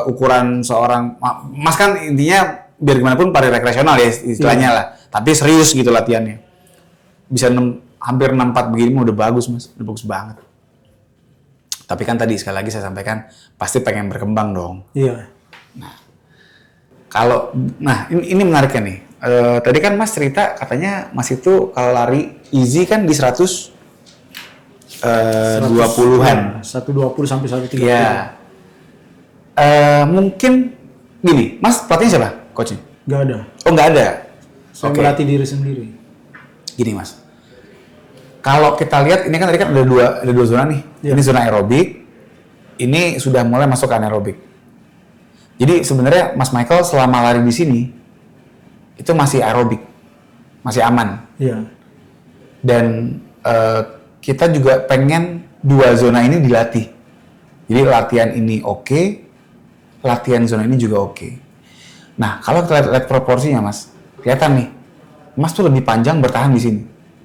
ukuran seorang Mas kan intinya biar gimana pun pada rekreasional ya istilahnya lah. Tapi serius gitu latihannya. Bisa hampir 64 begini mah udah bagus Mas, udah bagus banget. Tapi kan tadi sekali lagi saya sampaikan pasti pengen berkembang dong. Iya. Nah ini menariknya nih. Tadi kan Mas cerita katanya Mas itu kalau lari easy kan di 120-an. 120 sampai 130. Iya. Mungkin gini, Mas pelatihnya siapa? Coachnya? Nggak ada. Oh nggak ada. Saya Oke. melatih diri sendiri. Gini Mas, kalau kita lihat ini kan tadi kan ada dua zona nih. Iya. Ini zona aerobik, ini sudah mulai masuk ke anaerobik. Jadi sebenarnya Mas Michael selama lari di sini itu masih aerobik, masih aman. Iya. Dan kita juga pengen dua zona ini dilatih. Jadi latihan ini oke, latihan zona ini juga oke. Nah, kalau kita lihat proporsinya, Mas, kelihatan nih, Mas tuh lebih panjang bertahan di sini,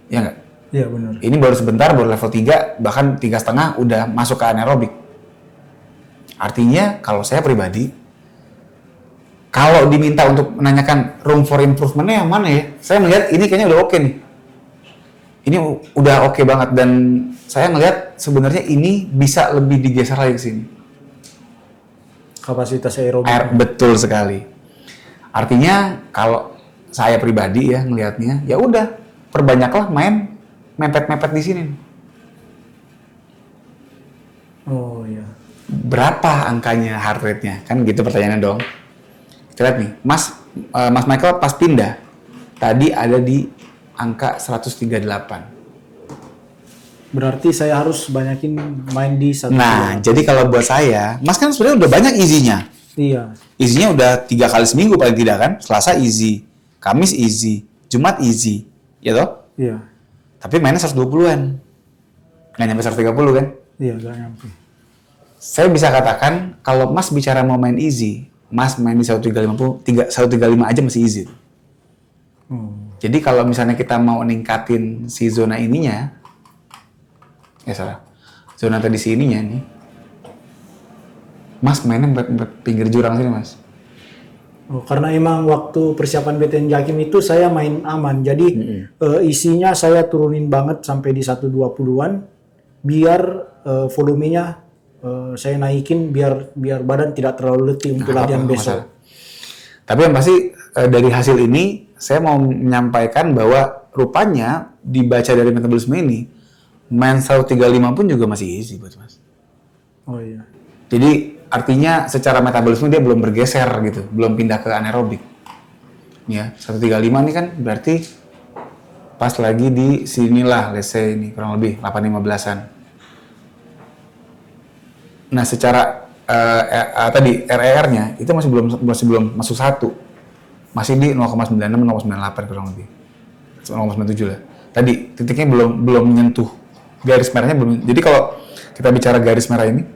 ya nggak? Iya benar. Ini baru sebentar, baru level 3, bahkan 3,5 udah masuk ke anaerobik. Artinya, kalau saya pribadi, kalau diminta untuk menanyakan room for improvement-nya yang mana ya, saya melihat ini kayaknya udah oke nih. Ini udah oke banget, dan saya melihat sebenarnya ini bisa lebih digeser lagi ke sini. Kapasitas aerobik. Betul sekali. Artinya kalau saya pribadi ya melihatnya, ya udah perbanyaklah main mepet-mepet di sini. Oh iya. Berapa angkanya heart rate-nya? Kan gitu pertanyaannya dong. Kita lihat nih, Mas Michael pas pindah tadi ada di angka 138. Berarti saya harus banyakin main di satu. Nah, jadi kalau buat saya, Mas kan sebenarnya udah banyak easy-nya. Iya. Easy-nya udah 3 kali seminggu paling tidak kan? Selasa easy, Kamis easy, Jumat easy, ya toh? Iya. Tapi mainnya 120-an. Nggak nyampe 130 kan? Iya, gak nyampe. Saya bisa katakan, kalau Mas bicara mau main easy, Mas main di 135 aja masih easy. Jadi kalau misalnya kita mau ningkatin si zona ininya, zona tadi si ininya nih, Mas mainnya pinggir jurang sini, Mas. Oh, karena emang waktu persiapan BTN Jakim itu saya main aman. Jadi isinya saya turunin banget sampai di 120-an biar volumenya saya naikin biar badan tidak terlalu letih untuk latihan besok. Tapi yang pasti dari hasil ini saya mau menyampaikan bahwa rupanya dibaca dari metabolisme ini main 135 pun juga masih easy buat Mas. Oh iya. Jadi artinya secara metabolisme dia belum bergeser gitu, belum pindah ke anaerobik. Ya, 135 ini kan berarti pas lagi di sinilah, let's say ini kurang lebih 815-an. Nah, secara tadi RER-nya itu masih belum masuk 1. Masih di 0,96 0,98 kurang lebih. 0,97 lah. Tadi titiknya belum menyentuh garis merahnya belum. Jadi kalau kita bicara garis merah ini,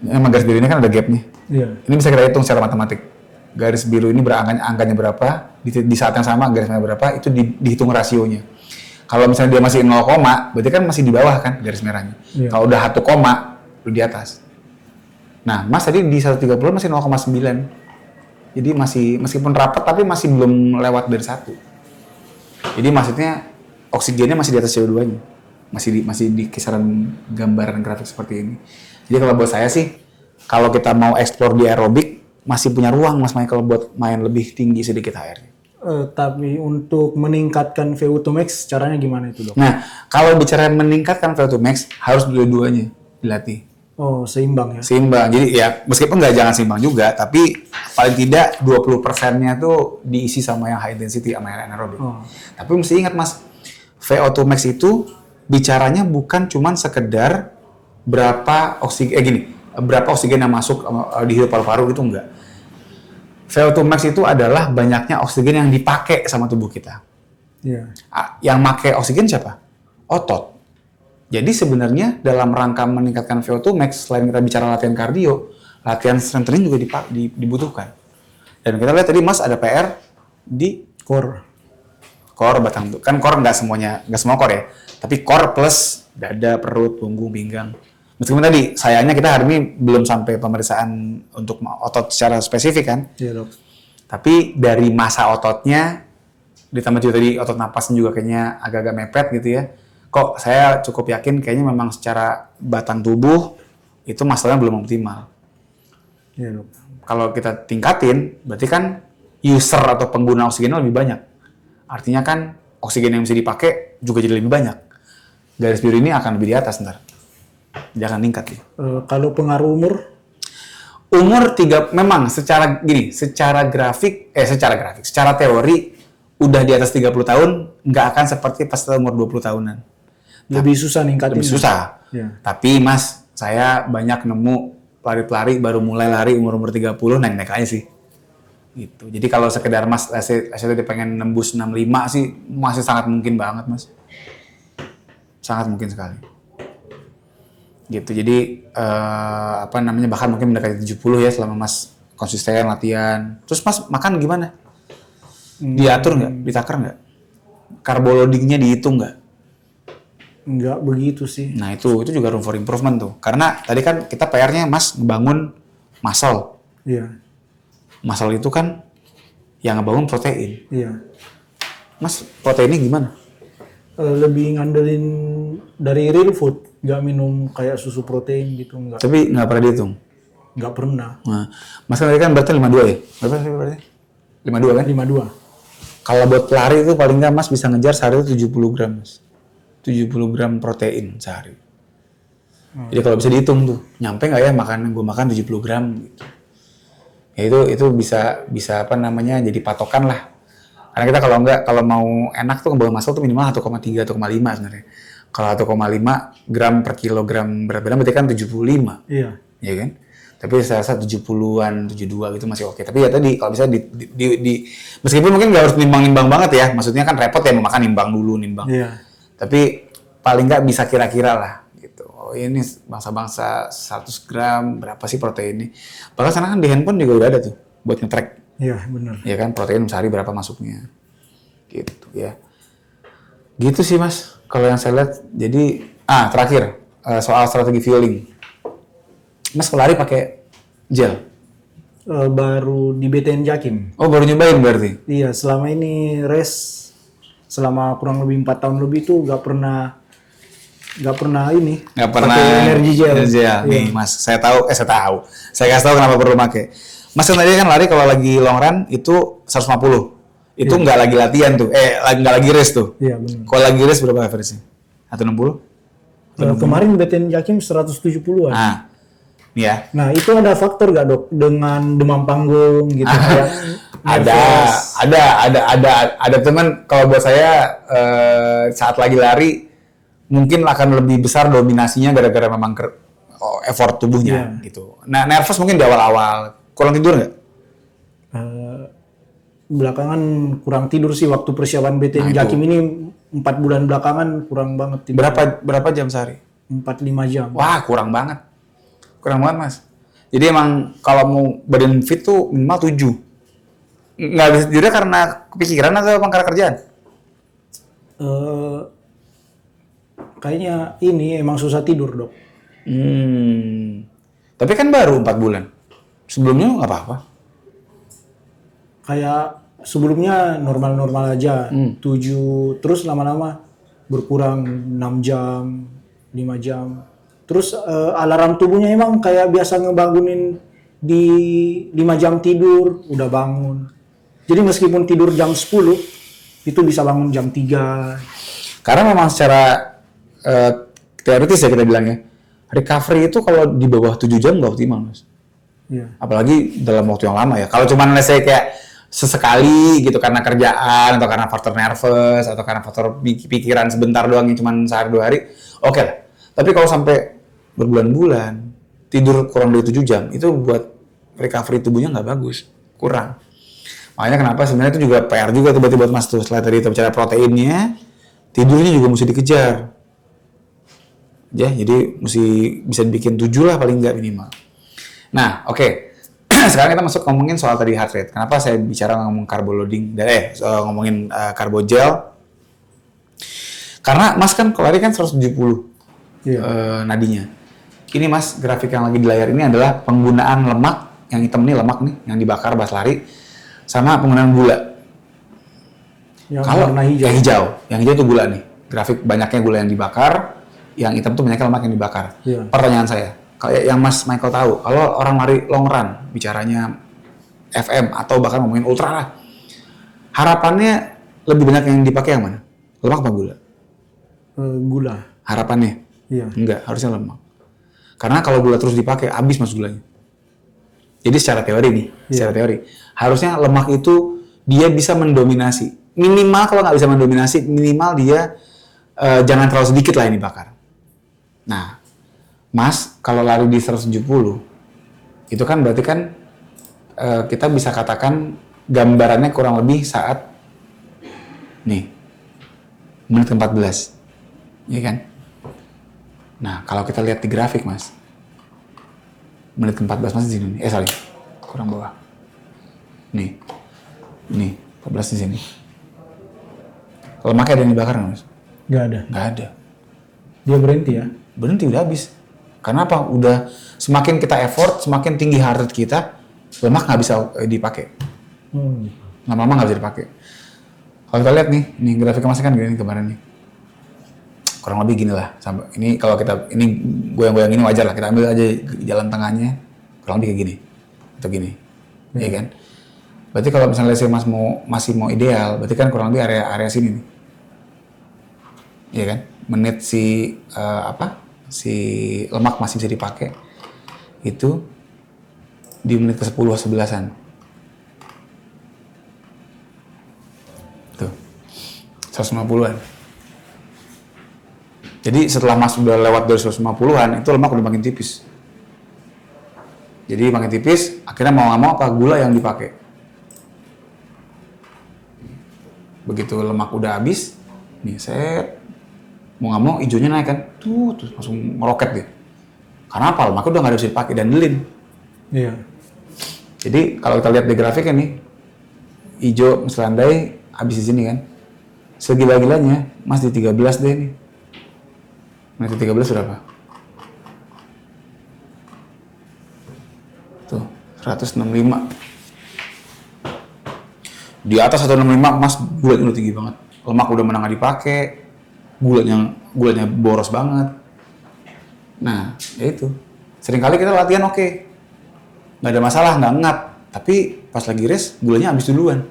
emang garis biru ini kan ada gap-nya. Iya. Ini bisa kita hitung secara matematik. Garis biru ini angkanya berapa, di saat yang sama garis merah berapa, itu dihitung rasionya. Kalau misalnya dia masih 0, berarti kan masih di bawah kan garis merahnya. Iya. Kalau udah 1, udah di atas. Nah, Mas tadi di 130 masih 0,9. Jadi meskipun rapat tapi masih belum lewat dari 1. Jadi maksudnya oksigennya masih di atas CO2-nya. Masih di kisaran gambaran grafik seperti ini. Jadi kalau buat saya sih, kalau kita mau explore di aerobik, masih punya ruang Mas Michael buat main lebih tinggi sedikit HR-nya. Tapi untuk meningkatkan VO2 max caranya gimana itu, Dok? Nah, kalau bicara meningkatkan VO2 max, harus dua-duanya dilatih. Oh, seimbang ya? Seimbang. Jadi ya meskipun jangan seimbang juga, tapi paling tidak 20%-nya tuh diisi sama yang high intensity sama yang anaerobik. Oh. Tapi mesti ingat Mas, VO2 max itu bicaranya bukan cuman sekedar berapa oksigen yang masuk di hidup paru-paru itu enggak. VO2 max itu adalah banyaknya oksigen yang dipakai sama tubuh kita. Iya. Yang pakai oksigen siapa? Otot. Jadi sebenarnya dalam rangka meningkatkan VO2 max, selain kita bicara latihan kardio, latihan strength training juga dibutuhkan. Dan kita lihat tadi Mas ada PR di Core batang tubuh. Kan core nggak semua core ya. Tapi core plus dada, perut, punggung, pinggang. Meskipun tadi sayangnya kita hari ini belum sampai pemeriksaan untuk otot secara spesifik kan. Iya, Dok. Tapi dari massa ototnya, ditambah juga tadi otot napasnya juga kayaknya agak-agak mepet gitu ya. Kok saya cukup yakin kayaknya memang secara batang tubuh itu masalahnya belum optimal. Iya, Dok. Kalau kita tingkatin, berarti kan user atau pengguna oksigennya lebih banyak. Artinya kan oksigen yang bisa dipakai juga jadi lebih banyak. Garis biru ini akan lebih di atas ntar. Jangan meningkat ya. Kalau pengaruh umur? Umur memang secara teori udah di atas 30 tahun nggak akan seperti pas umur 20 tahunan. Lebih susah ningkatin. Lebih susah. Ya. Tapi Mas, saya banyak nemu pelari-pelari baru mulai lari umur-umur 30 naik-naik aja sih. Gitu. Jadi kalau sekedar Mas tadi pengen nembus 65 sih masih sangat mungkin banget, Mas. Sangat mungkin sekali. Gitu. Jadi bahkan mungkin mendekati 70 ya selama Mas konsisten latihan. Terus Mas makan gimana? Diatur nggak? Ditakar nggak? Karbo loadingnya dihitung nggak? Nggak begitu sih. Nah itu juga room for improvement tuh. Karena tadi kan kita PR-nya Mas ngebangun muscle. Iya. Muscle itu kan yang ngebangun protein. Iya. Mas proteinnya gimana? Lebih ngandelin dari real food, nggak minum kayak susu protein gitu, nggak. Tapi nggak pernah dihitung. Nggak pernah. Nah, Mas kan tadi kan berarti 52 ya? Berapa sih berarti? 52 kan? 52. Kalau buat pelari itu paling nggak Mas bisa ngejar sehari itu 70 gram Mas. 70 gram protein sehari. Jadi kalau bisa dihitung tuh, nyampe nggak ya gue makan 70 gram gitu. Ya itu bisa jadi patokan lah. Karena kita kalau mau enak tuh ngebangun muscle tuh minimal 1,3 1,5 sebenarnya. Kalau 1,5 gram per kilogram berat badan berarti kan 75. Iya. Ya kan? Tapi saya rasa 70-an, 72 gitu masih oke. Tapi ya tadi kalau bisa meskipun mungkin nggak harus nimbang-nimbang banget ya. Maksudnya kan repot ya memakan nimbang dulu. Iya. Tapi paling nggak bisa kira-kira lah gitu. Oh ini bangsa-bangsa 100 gram berapa sih proteinnya? Bahkan sekarang kan di handphone juga udah ada tuh buat nge-track. Iya, benar. Ya kan protein sehari berapa masuknya. Gitu ya. Gitu sih Mas. Kalau yang saya lihat jadi terakhir soal strategi fueling. Mas lari pakai gel. Baru di BTN Jakim. Oh baru nyobain berarti? Iya, selama ini selama kurang lebih 4 tahun lebih tuh nggak pernah pakai energi gel. Nih Mas, saya tahu. Saya kasih tahu kenapa perlu pakai. Mas kan tadi kan lari kalau lagi long run itu 150. Itu nggak lagi latihan tuh. Nggak lagi race tuh. Iya, benar. Kalau lagi race berapa average-nya? 160? Kemarin BTN Jakim 170-an. Ya. Nah, itu ada faktor nggak, Dok? Dengan demam panggung gitu kayak ada teman kalau buat saya saat lagi lari mungkin akan lebih besar dominasinya gara-gara memang effort tubuhnya gitu. Nah, nervous mungkin di awal-awal. Kurang tidur nggak? Belakangan kurang tidur sih waktu persiapan BTN Jakim ini 4 bulan belakangan kurang banget tidur. Berapa jam sehari? 4-5 jam. Wah, kurang banget. Kurang banget, Mas. Jadi emang kalau mau badan fit tuh minimal 7. Nggak bisa tidur karena kepikiran atau emang karena kerjaan? Kayaknya ini emang susah tidur, Dok. Tapi kan baru 4 bulan. Sebelumnya nggak apa-apa. Kayak sebelumnya normal-normal aja, 7, terus lama-lama berkurang 6 jam, 5 jam. Terus alarm tubuhnya emang kayak biasa ngebangunin di 5 jam tidur, udah bangun. Jadi meskipun tidur jam 10, itu bisa bangun jam 3. Karena memang secara teoritis ya kita bilangnya, recovery itu kalau di bawah 7 jam nggak optimal, Mas. Iya. Apalagi dalam waktu yang lama ya. Kalau cuma saya kayak sesekali gitu karena kerjaan atau karena faktor nervous atau karena faktor pikiran sebentar doang yang cuma sehari 2 hari, oke lah. Tapi kalau sampai berbulan-bulan tidur kurang dari 7 jam itu buat recovery tubuhnya nggak bagus, kurang. Makanya kenapa sebenarnya itu juga PR juga tuh berarti buat Mas tuh. Selain tadi kita bicara proteinnya, tidurnya juga mesti dikejar. Ya, jadi mesti bisa dibikin 7 lah paling nggak minimal. Nah, oke. Sekarang kita masuk ngomongin soal tadi heart rate. Kenapa saya bicara ngomong carbo loading ngomongin carbo gel? Karena Mas kan kalau lari kan 170 nadinya. Ini Mas, grafik yang lagi di layar ini adalah penggunaan lemak, yang hitam nih lemak nih, yang dibakar pas lari, sama penggunaan gula. Yang Kalau warna hijau. Yang hijau itu gula nih. Grafik banyaknya gula yang dibakar, yang hitam tuh banyaknya lemak yang dibakar. Iya. Pertanyaan saya, kayak yang Mas Michael tahu, kalau orang lari long run, bicaranya FM atau bahkan ngomongin ultra lah, harapannya lebih banyak yang dipakai yang mana? Lemak apa gula? Gula. Harapannya? Iya. Enggak, harusnya lemak. Karena kalau gula terus dipakai, habis Mas gulanya. Jadi secara teori nih, secara teori, harusnya lemak itu dia bisa mendominasi. Minimal kalau nggak bisa mendominasi, minimal dia jangan terlalu sedikit lah yang dibakar. Nah, Mas, kalau lari di 170, Itu kan berarti kan kita bisa katakan gambarannya kurang lebih saat nih menit ke-14, iya kan? Nah kalau kita lihat di grafik mas, menit ke-14 mas di sini nih, sorry, kurang bawah. Nih, 14 di sini. Lemaknya ada yang dibakar nggak mas? Nggak ada. Nggak ada. Dia berhenti ya? Berhenti, udah habis. Karena apa? Udah semakin kita effort, semakin tinggi heart rate kita, lemak nggak bisa dipakai. Lama-lama nggak bisa dipakai. Kalau kita lihat nih grafiknya masih kan gini kemarin nih. Kurang lebih gini lah. Sampai ini kalau kita ini goyang-goyang ini wajar lah. Kita ambil aja jalan tengahnya, kurang lebih kayak gini atau gini, ya kan? Berarti kalau misalnya mas masih mau ideal, berarti kan kurang lebih area sini nih, ya kan? Menit si si lemak masih bisa dipakai itu di menit ke-10 11-an. Tuh. 150-an. Jadi setelah mas udah lewat dari 150-an, itu lemak udah makin tipis. Jadi makin tipis, akhirnya mau nggak mau apa gula yang dipakai. Begitu lemak udah habis, nih set, mau nggak mau hijaunya naik kan, tuh langsung ngeroket dia. Karena apa? Lemak udah nggak bisa dipakai dan delin. Iya. Jadi kalau kita lihat di grafiknya nih, hijau selandai habis di sini kan, segila-gilanya mas di 13 deh nih. Menit 13 berapa? Tuh, 165. Di atas 165 mas gulanya udah tinggi banget. Lemak udah mana nggak dipakai, gulanya boros banget. Nah, ya itu. Seringkali kita latihan oke. Nggak ada masalah, nggak ngap. Tapi pas lagi race, gulanya habis duluan.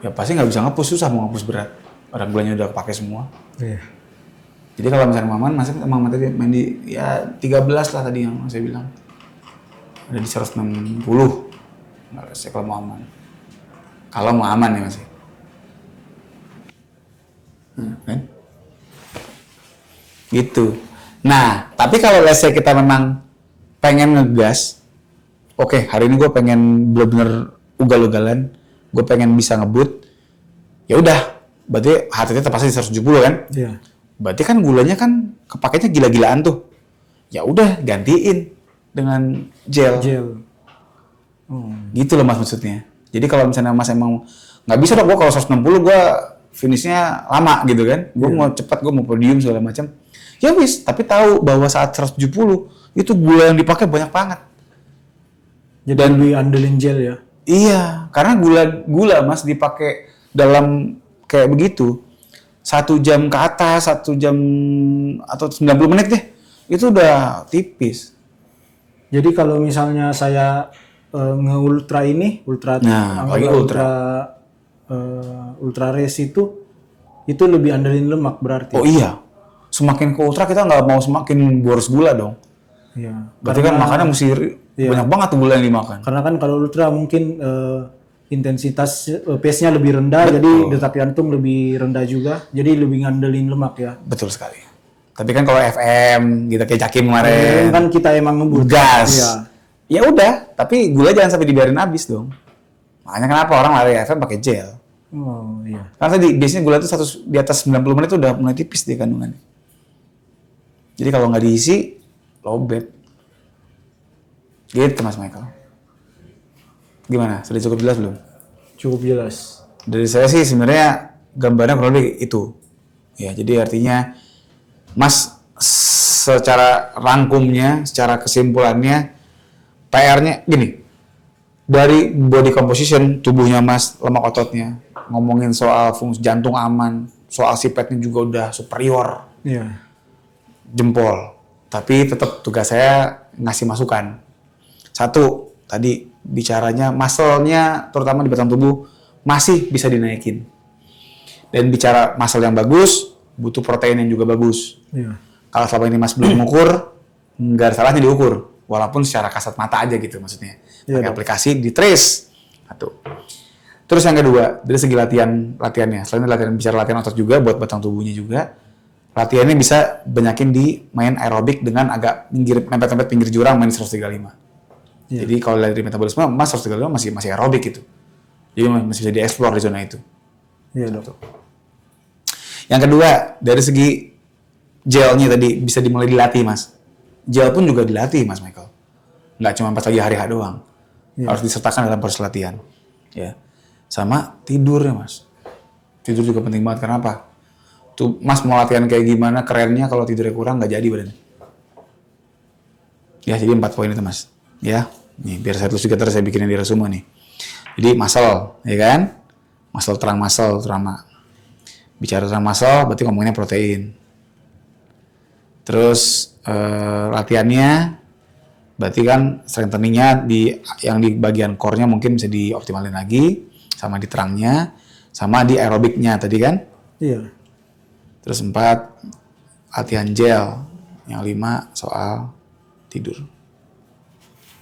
Ya pasti nggak bisa nge-push, susah mau nge-push berat. Orang gulanya udah kepake semua. Iya. Jadi kalau misalnya Maman tadi main di ya 13 lah tadi yang saya bilang. Ada di 160. Nggak rasa kalau mau aman. Kalau mau aman ya masih. Kan? Gitu. Nah, tapi kalau let's say kita memang pengen ngegas, oke, hari ini gue pengen bener-bener ugal-ugalan, gue pengen bisa ngebut, ya udah, berarti HTT terpaksa di 170 kan? Iya. Berarti kan gulanya kan kepakainya gila-gilaan tuh. Ya udah, gantiin dengan gel. Gitu loh mas maksudnya. Jadi kalau misalnya mas emang nggak bisa dong, gue kalau 160 gue finishnya lama gitu kan, gue mau cepat, gue mau podium segala macam. Ya wis, tapi tahu bahwa saat 170 itu gula yang dipakai banyak banget. Jadi lebih andelin gel ya? Iya, karena gula mas dipakai dalam kayak begitu 1 jam ke atas, 1 jam atau 90 menit deh, itu udah tipis. Jadi kalau misalnya saya nge-ultra ini, Nah, lagi ultra race itu lebih andelin lemak berarti. Oh iya, semakin ke ultra kita nggak mau semakin boros gula dong. Iya. Berarti kan makannya mesti banyak banget tuh gula yang dimakan. Karena kan kalau ultra mungkin intensitas pace-nya lebih rendah, jadi detak jantung lebih rendah juga, jadi lebih ngandelin lemak ya. Betul sekali. Tapi kan kalau FM, kita kayak Cakim kemarin, Kan kita emang ngebut. gas. Iya. Ya udah, tapi gula jangan sampai dibiarin habis dong. Makanya kenapa orang lari FM pakai gel? Oh iya. Karena tadi biasanya gula itu di atas 90 menit itu udah mulai tipis di kandungannya. Jadi kalau nggak diisi, lowbat. Gitu Mas Michael. Gimana? Sudah cukup jelas belum? Cukup jelas. Dari saya sih sebenarnya gambarnya kurang lebih itu. Ya, jadi artinya Mas secara rangkumnya, secara kesimpulannya, PR-nya gini. Dari body composition tubuhnya Mas, lemak ototnya, ngomongin soal fungsi jantung aman, soal sipetnya juga udah superior. Iya. Jempol. Tapi tetap tugas saya ngasih masukan. Satu, tadi bicaranya muscle-nya terutama di batang tubuh masih bisa dinaikin. Dan bicara muscle yang bagus, butuh protein yang juga bagus. Iya. Kalau selama ini Mas belum mengukur, nggak ada salahnya diukur. Walaupun secara kasat mata aja gitu maksudnya. Pakai aplikasi, di trace. Satu. Terus yang kedua, dari segi latihannya. Selain bicara latihan otot juga, buat batang tubuhnya juga. Latihannya bisa banyakin di main aerobik dengan agak mepet-mepet pinggir jurang, main 135. Jadi kalau dari metabolisme Mas 135 masih aerobik gitu. Jadi masih bisa dieksplor di zona itu. Iya dok. Yang kedua, dari segi gelnya tadi bisa dimulai dilatih Mas. Gel pun juga dilatih Mas Michael. Nggak cuma pas lagi hari H doang. Harus disertakan dalam proses latihan. Ya. Sama tidurnya Mas. Tidur juga penting banget. Kenapa? Tuh Mas mau latihan kayak gimana kerennya kalau tidurnya kurang nggak jadi badannya. Ya jadi 4 poin itu Mas. Ya. Nih biar saya tulis juga terus saya bikinin di resume nih. Jadi muscle, ya kan? Muscle terama. Bicara tentang muscle berarti ngomonginnya protein. Terus latihannya berarti kan strengtheningnya yang di bagian core-nya mungkin bisa dioptimalin lagi, sama di terangnya, sama di aerobiknya tadi kan? Iya. Terus 4 latihan gel, yang 5 soal tidur.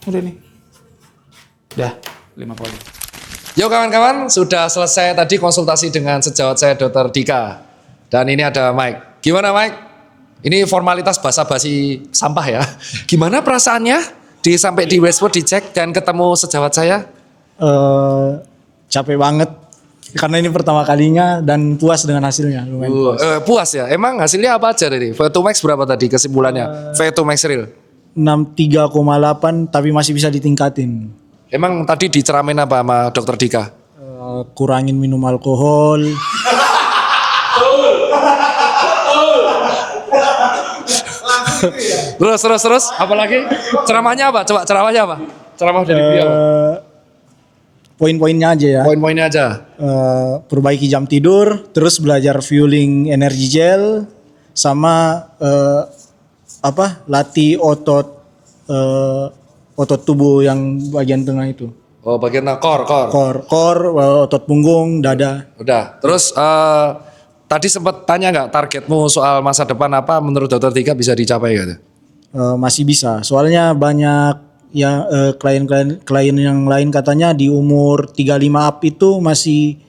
Udah nih. Udah 5 poin. Yuk kawan-kawan, sudah selesai tadi konsultasi dengan sejawat saya Dr. Dika. Dan ini ada Mike. Gimana Mike? Ini formalitas basa-basi sampah ya. Gimana perasaannya sampai di Westwood dicek dan ketemu sejawat saya? Capek banget karena ini pertama kalinya dan puas dengan hasilnya. Lumayan puas. Puas ya? Emang hasilnya apa aja tadi? VO2 max berapa tadi kesimpulannya? VO2 max real? 63,8 tapi masih bisa ditingkatin. Emang tadi diceramin apa sama Dr. Dika? Kurangin minum alkohol. Terus apalagi ceramahnya apa? Coba ceramahnya apa? Ceramah dari beliau. Poin-poinnya aja ya. Poin-poinnya aja. Perbaiki jam tidur, terus belajar fueling energy gel, sama latih otot tubuh yang bagian tengah itu. Oh bagian core. Core, otot punggung, dada. Udah. Terus tadi sempat tanya nggak targetmu soal masa depan apa menurut Dr. Dika bisa dicapai gitu? Masih bisa. Soalnya banyak yang klien yang lain katanya di umur 35 up itu masih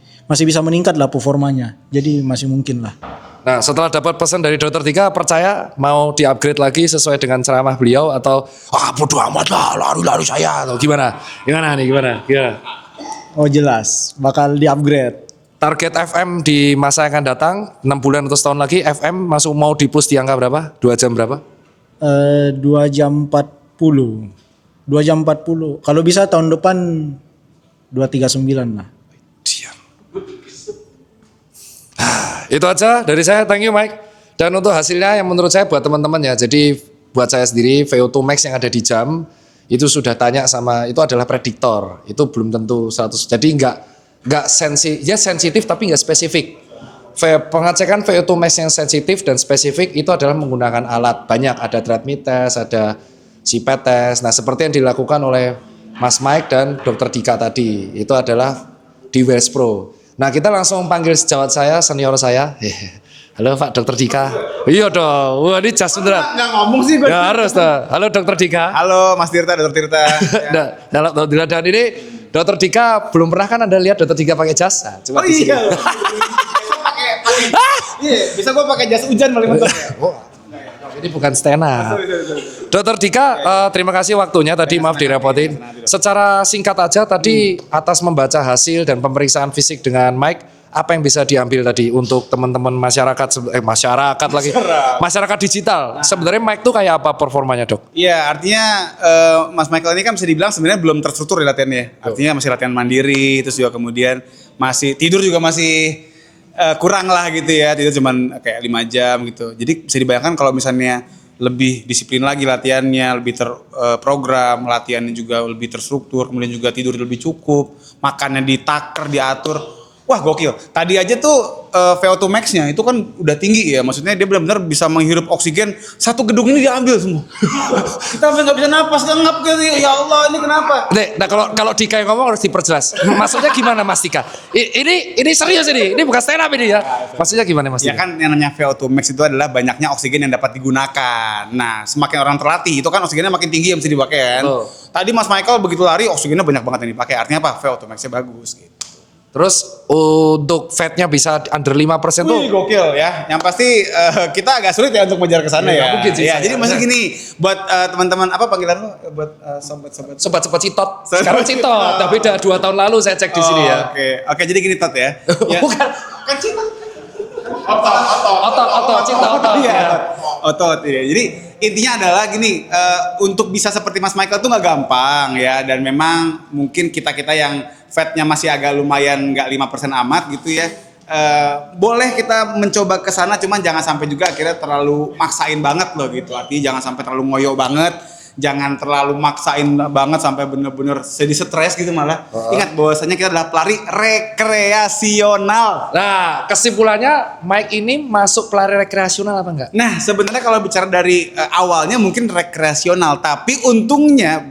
bisa meningkat lah performanya. Jadi masih mungkin lah. Nah setelah dapat pesan dari Dr. Dika percaya mau di-upgrade lagi sesuai dengan ceramah beliau atau bodo amat lah lari-lari saya atau gimana? Gimana? Oh jelas bakal di-upgrade. Target FM di masa yang akan datang 6 bulan atau setahun lagi FM masuk mau di-push di angka berapa? 2 jam berapa? 2 jam 40. 2 jam 40. Kalau bisa tahun depan 239 lah. Diam. Itu aja dari saya. Thank you Mike. Dan untuk hasilnya yang menurut saya buat teman-teman ya. Jadi buat saya sendiri VO2 max yang ada di jam itu sudah tanya sama itu adalah prediktor. Itu belum tentu 100. Jadi enggak sensitif tapi enggak spesifik. Pengecekan VO2 max yang sensitif dan spesifik itu adalah menggunakan alat. Banyak ada treadmill test, ada CPAT test. Nah, seperti yang dilakukan oleh Mas Mike dan Dr. Dika tadi. Itu adalah di Wells Pro. Nah, kita langsung panggil sejawat saya, senior saya. Halo Pak Dr. Dika. Iya dong. Wah, ini jas beneran. Nggak ngomong sih gue. Ya harus dah. Halo Dr. Dika. Halo Mas Tirta, Dr. Tirta. Nah, dan ini Dr. Dika belum pernah kan Anda lihat Dr. Dika pakai jas? Nah, coba di sini. Iya, bisa gue pakai jas hujan paling mantap ya. Ini bukan stand up. Dr. Dika, terima kasih waktunya tadi, maaf direpotin. Secara singkat aja tadi atas membaca hasil dan pemeriksaan fisik dengan Mike, apa yang bisa diambil tadi untuk teman-teman masyarakat digital. Sebenarnya Mike tuh kayak apa performanya, Dok? Iya, artinya Mas Michael ini kan bisa dibilang sebenarnya belum terstruktur di latihannya. Artinya masih latihan mandiri, terus juga kemudian masih tidur juga masih kurang lah gitu ya, tidur cuman kayak 5 jam gitu. Jadi bisa dibayangkan kalau misalnya lebih disiplin lagi latihannya, lebih terprogram, latihannya juga lebih terstruktur, kemudian juga tidur lebih cukup, makannya ditaker, diatur. Wah gokil. Tadi aja tuh VO2 max-nya itu kan udah tinggi ya. Maksudnya dia benar-benar bisa menghirup oksigen. Satu gedung ini diambil semua. Kita sampai nggak bisa napas, ngap gitu. Ya Allah, ini kenapa? Nah kalau Dika yang ngomong harus diperjelas. Maksudnya gimana Mas Dika? Ini serius ini bukan stand up ini ya. Maksudnya gimana Mas Dika? Ya kan yang namanya VO2 max itu adalah banyaknya oksigen yang dapat digunakan. Nah semakin orang terlatih itu kan oksigennya makin tinggi yang bisa dipakai kan. Tadi Mas Michael begitu lari oksigennya banyak banget yang dipakai. Artinya apa? VO2 max-nya bagus gitu. Terus untuk fatnya bisa under 5% tuh. Wih, gokil ya. Yang pasti kita agak sulit ya untuk mengejar ke sana ya. Mungkin sih. Ya, jadi maksud gini, buat teman-teman apa panggilan lu? sobat-sobat. Sobat-sobat Citot. Sekarang Citot, tapi udah 2 tahun lalu saya cek di sini ya. Oke, jadi gini Tot ya. Ya. Bukan. Kan Citot. Otot, cinta otot. Iya, Ya. otot ya. Jadi intinya adalah gini, untuk bisa seperti Mas Michael tuh nggak gampang ya, dan memang mungkin kita yang fatnya masih agak lumayan nggak 5% amat gitu ya. Boleh kita mencoba ke sana, cuman jangan sampai juga akhirnya terlalu maksain banget loh gitu. Artinya jangan sampai terlalu ngoyo banget, jangan terlalu maksain banget sampai bener-bener jadi stres gitu malah. Ingat bahwasanya kita adalah pelari rekreasional. Nah, kesimpulannya Mike ini masuk pelari rekreasional apa enggak? Nah, sebenarnya kalau bicara dari awalnya mungkin rekreasional, tapi untungnya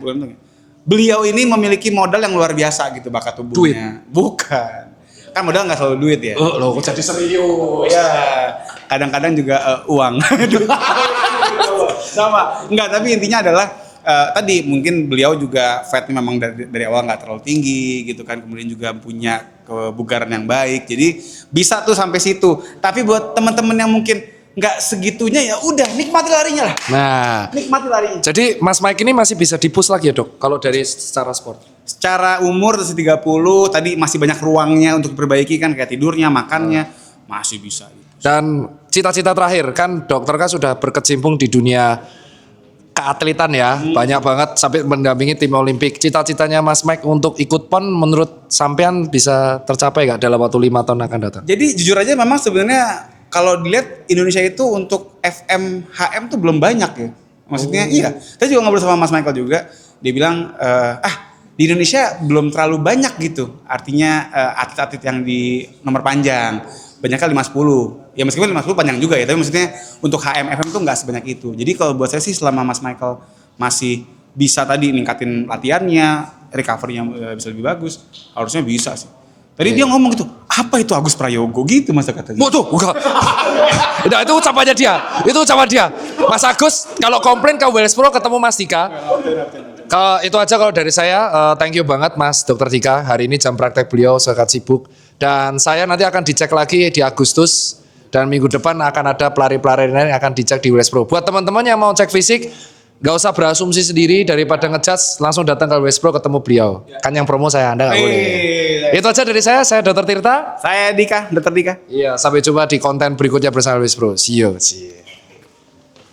beliau ini memiliki modal yang luar biasa gitu, bakat tubuhnya. Bukan. Kan modal nggak selalu duit ya. Oh, loh, kok jadi serius? Ya, kadang-kadang juga uang. Sama. Enggak, tapi intinya adalah tadi mungkin beliau juga fatnya memang dari awal nggak terlalu tinggi gitu kan, kemudian juga punya kebugaran yang baik, jadi bisa tuh sampai situ. Tapi buat teman-teman yang mungkin nggak segitunya, ya udah nikmati larinya lah. Nah, Nikmati larinya. jadi Mas Mike ini masih bisa di-push lagi ya dok, kalau dari secara sport? Secara umur 30 tadi masih banyak ruangnya untuk diperbaiki kan, kayak tidurnya, makannya masih bisa gitu. Dan cita-cita terakhir kan dokter kan sudah berkecimpung di dunia keatletan ya, banyak banget sampai mendampingi tim Olimpik. Cita-citanya Mas Mike untuk ikut PON menurut sampean bisa tercapai nggak dalam waktu 5 tahun akan datang? Jadi jujur aja memang sebenarnya kalau dilihat Indonesia itu untuk FMHM tuh belum banyak ya. Maksudnya iya. Saya juga ngobrol sama Mas Michael juga, dia bilang di Indonesia belum terlalu banyak gitu. Artinya atlet-atlet yang di nomor panjang. Banyaknya 5-10. Ya meskipun 5-10 panjang juga ya, tapi maksudnya untuk HM-FM tuh nggak sebanyak itu. Jadi kalau buat saya sih selama Mas Michael masih bisa tadi ningkatin latihannya, recovery-nya bisa lebih bagus, harusnya bisa sih. Tadi dia ngomong gitu, apa itu Agus Prayogo gitu masa katanya. Tuh, bukan. Nah, itu ucapannya dia. Itu ucapan dia. Mas Agus, kalau komplain ke Wales Pro ketemu Mas Dika. Itu aja kalau dari saya. Thank you banget Mas Dr. Dika. Hari ini jam praktek beliau sangat sibuk. Dan saya nanti akan dicek lagi di Agustus. Dan minggu depan akan ada pelari-pelari lain yang akan dicek di Wales Pro. Buat teman-teman yang mau cek fisik, gak usah berasumsi sendiri, daripada ngejudge langsung datang ke Wales Pro ketemu beliau. Kan yang promo saya, Anda gak boleh. Itu aja dari saya Dr. Tirta. Saya Dika, Dr. Dika. Iya, sampai jumpa di konten berikutnya bersama Wales Pro. See you.